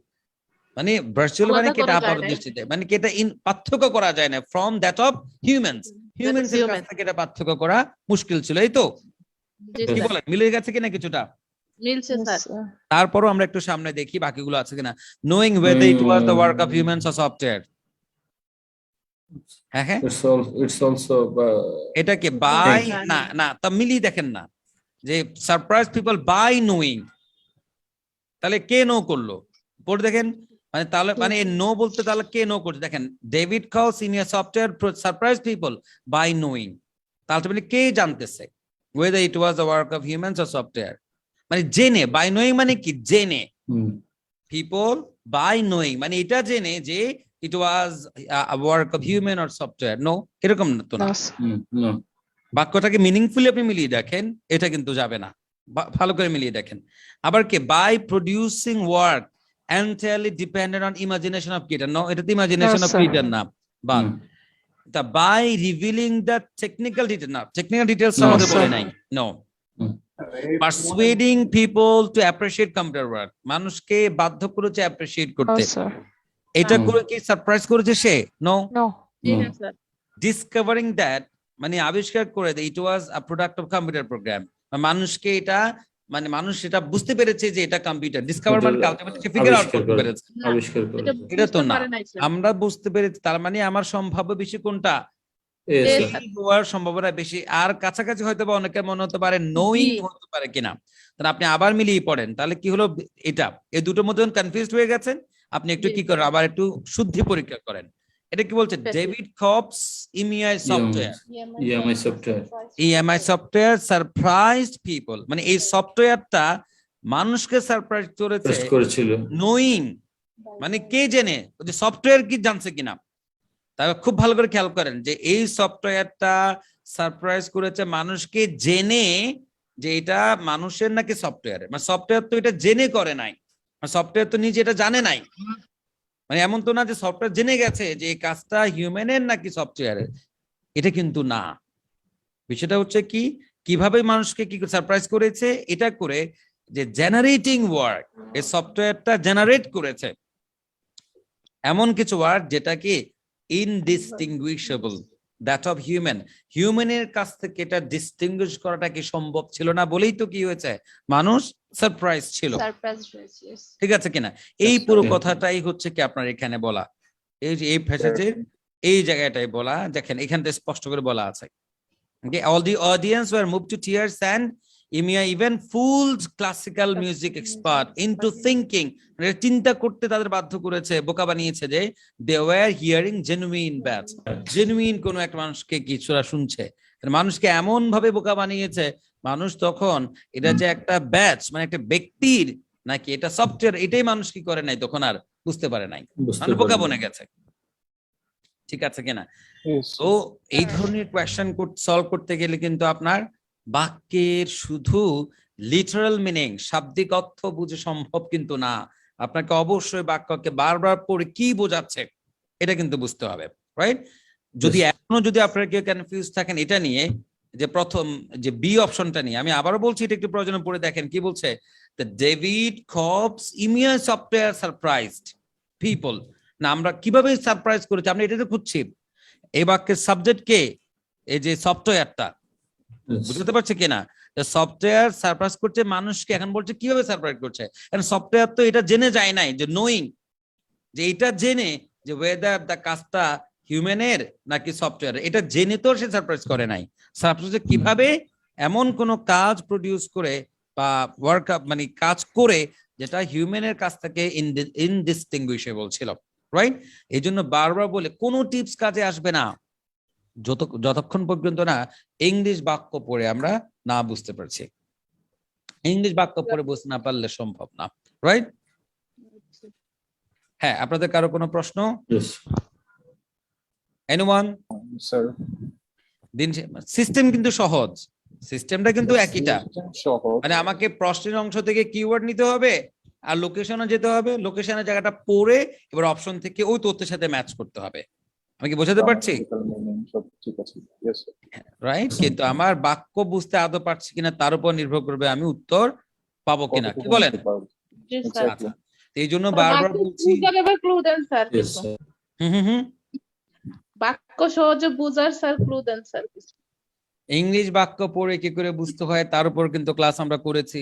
মানে ভার্চুয়ালি মানে কি এটা আপাত দৃষ্টিতে মানে কি এটা পার্থক্য করা যায় না, from that of humans, humans এর কাছ থেকে এটা পার্থক্য করা মুশকিল ছিল, এই তো কি বলেন, মিলে গেছে কিনা কিছুটা? মিলছে স্যার। তারপরও আমরা একটু সামনে দেখি বাকিগুলো আছে কিনা, knowing whether it was the work of humans or software, হ্যাঁ হ্যাঁ It's also এটা কি বাই, না না তা মিলিয়ে দেখেন না, যে সারপ্রাইজ পিপল বাই নোয়িং, তাহলে কে নো করলো পড়ে দেখেন, মানে তাহলে মানে নো বলতে তাহলে কে নো করছে, দেখেন David calls in a software surprise people by knowing, তাহলে কে জানতেছে whether it was the work of humans or software, মানে জেনে, বাই নোয়িং মানে কি জেনে, পিপল বাই নোয়িং মানে এটা জেনে যে it was a work of human or software, no এরকম তো না, no, বাক্যটাকে মিনিংফুলি আপনি মিলিয়ে দেখেন, এটা কিন্তু যাবে না, ভালো করে মিলিয়ে দেখেন। আবার কি by producing work entirely dependent on imagination of creator, no এটা তো ইমাজিনেশন অফ ক্রিয়েটর না, বা তা by revealing the technical detail, না টেকনিক্যাল ডিটেলস আমাদের বলে নাই, no persuading people to appreciate computer work, মানুষকে বাধ্য করেছে অ্যাপ্রিশিয়েট করতে, এটা করে কি সারপ্রাইজ করেছে সে, নো ডিসকভারিং দ্যাট মানে আবিষ্কার করে দেয় ইট ওয়াজ আ প্রোডাক্ট অফ কম্পিউটার প্রোগ্রাম, মানুষকে এটা মানে মানুষ এটা বুঝতে পেরেছে যে এটা কম্পিউটার, ডিসকভার মানে আলটিমেটলি ফিগার আউট করতে পেরেছে, আবিষ্কার করে, এটা তো না, আমরা বুঝতে পেরেছি, তার মানে আমার সম্ভাব্য বিষয় কোনটা, হওয়ার সম্ভাবনা বেশি, আর কাছাকাছি হয়তো বা অনেকে মনে হতে পারে নোয়িং হতে পারে কিনা, তাহলে আপনি আবার মিলিয়ে পড়েন, তাহলে কি হলো এটা, এই দুটোর মধ্যে কনফিউজড হয়ে গেছেন আপনি, একটু কি করেন আবার একটু শুদ্ধি পরীক্ষা করেন, এটা কি বলছে, David corps EMI software surprised people, মানে এই সফটওয়্যারটা মানুষকে সারপ্রাইজ করেছিল, নোয়িং মানে কে জেনে, যে সফটওয়্যার কি জানছে কিনা, তাহলে খুব ভালো করে খেয়াল করেন যে এই সফটওয়্যারটা সারপ্রাইজ করেছে মানুষকে জেনে, যে এটা মানুষের নাকি সফটওয়্যার, মানে সফটওয়্যার তো এটা জেনে করে নাই, সফটওয়্যার তো নিজে এটা জানে নাই, মানে এমন তো না যে সফটওয়্যার জেনে গেছে যে এই কাজটা হিউম্যানের নাকি সফটওয়্যারের, এটা কিন্তু না, বিষয়টা হচ্ছে কি কিভাবে মানুষকে কি সারপ্রাইজ করেছে, এটা করে যে জেনারেটিং ওয়ার্ক, এই সফটওয়্যারটা জেনারেট করেছে এমন কিছু ওয়ার্ক যেটা কি ইনডিস্টিংগুইশেবল, দ্যাট অফ হিউম্যান, হিউম্যানের কাছ থেকে এটা ডিস্টিংগুইশ করাটা কি সম্ভব ছিল না, বলেই তো কি হয়েছে মানুষ সারপ্রাইজ ছিল, ঠিক আছে কিনা, এই পুরো কথাটাই হচ্ছে কি আপনার এখানে বলা, এই যে এই প্যাসেজের এই জায়গাটাই বলা, দেখেন এখানটা স্পষ্ট করে বলা আছে। Okay, all the audience were moved to tears and Emiya even fooled classical music expert into thinking, মানে চিন্তা করতে তাদের বাধ্য করেছে, বোকা বানিয়েছে যে they were hearing genuine bats, genuine কোন একটা মানুষকে কিছুরা শুনছে। মানুষকে এমন ভাবে বোকা বানিয়েছে, মানুষ তখন এটা যে একটা ব্যাচ মানে একটা ব্যক্তির নাকি এটা সফটওয়্যার, এটাই মানুষ কি করে নাই তখন আর বুঝতে পারে নাই, মানুষ বোকা বনে গেছে। ঠিক আছে কিনা? Yes. তো এই ধরনের কোয়েশ্চেন সলভ করতে গেলে কিন্তু আপনার বাক্যের শুধু লিটারাল মিনিং, শাব্দিক অর্থ বুঝে সম্ভব কিন্তু না। আপনাকে অবশ্যই বাক্যকে বারবার পড়ে কি বোঝাচ্ছে এটা কিন্তু বুঝতে হবে, রাইট? যদি এখনো যদি আপনারা কেউ কনফিউজ থাকেন এটা নিয়ে, যে প্রথম যে বি অপশনটা নিয়ে, আমি আবারও বলছি এটা একটু প্রয়োজনে পড়ে দেখেন কি বলছে। The David Cope's EMI software surprised people. না আমরা কিভাবে সারপ্রাইজ করেছি আমরা এটা তো খুঁজছি। এই বাক্যের সাবজেক্ট কে? এই যে সফটওয়্যারটা, বুঝতে পারছে কিনা? সফটওয়্যার সারপ্রাইজ করছে মানুষকে, এখন বলছে কিভাবে সারপ্রাইজ করছে। কারণ সফটওয়্যার তো এটা জেনে যায় নাই, যে নোয়িং, যে এটা জেনে যে ওয়েদার দা কাজটা হিউম্যানের নাকি সফটওয়্যার, এটা জেনে তো সে সারপ্রাইজ করে নাই। সারপ্রাইজ কিভাবে এমন কোন কাজ প্রডিউস করে বা ওয়ার্ক মানে কাজ করে যেটা হিউম্যানের কাছ থেকে ইনডিস্টিংগুইশেবল ছিল, রাইট? এই জন্য বারবার বলে কোনো টিপস কাজে আসবে না যতক্ষণ পর্যন্ত না ইংলিশ বাক্য পড়ে আমরা না বুঝতে পারছি। ইংলিশ বাক্য পড়ে বুঝতে না পারলে সম্ভব না, রাইট? হ্যাঁ, আপনাদের কারো কোনো প্রশ্ন? Yes. এনিওয়ান? Sir. সিস্টেম কিন্তু সহজ, সিস্টেমটা কিন্তু একইটা। সহজ। মানে আমাকে প্রশ্নের অংশ থেকে কিওয়ার্ড নিতে হবে আর লোকেশনে যেতে হবে, লোকেশনের জায়গাটা পড়ে এবার অপশন থেকে ওই তথ্যের সাথে ম্যাচ করতে হবে। আমি কি বোঝাতে পারছি? সব ঠিক আছে। Yes, sir. রাইট? কিন্তু আমার বাক্য বুঝতে আদৌ পারছি কিনা তার উপর নির্ভর করবে আমি উত্তর পাবো কিনা, কি বলেন? জি স্যার। আচ্ছা, এই জন্য বারবার বলছি। ক্লু দেন স্যার। Yes, sir. হুম। বাক্য সহজে বুঝার স্যার ক্লু দেন স্যার। ইংলিশ বাক্য পড়ে কি করে বুঝতে হয় তার উপর কিন্তু ক্লাস আমরা করেছি।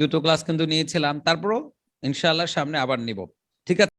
দুটো ক্লাস কিন্তু নিয়েছিলাম, তারপরও ইনশাআল্লাহ সামনে আবার নিব। ঠিক আছে।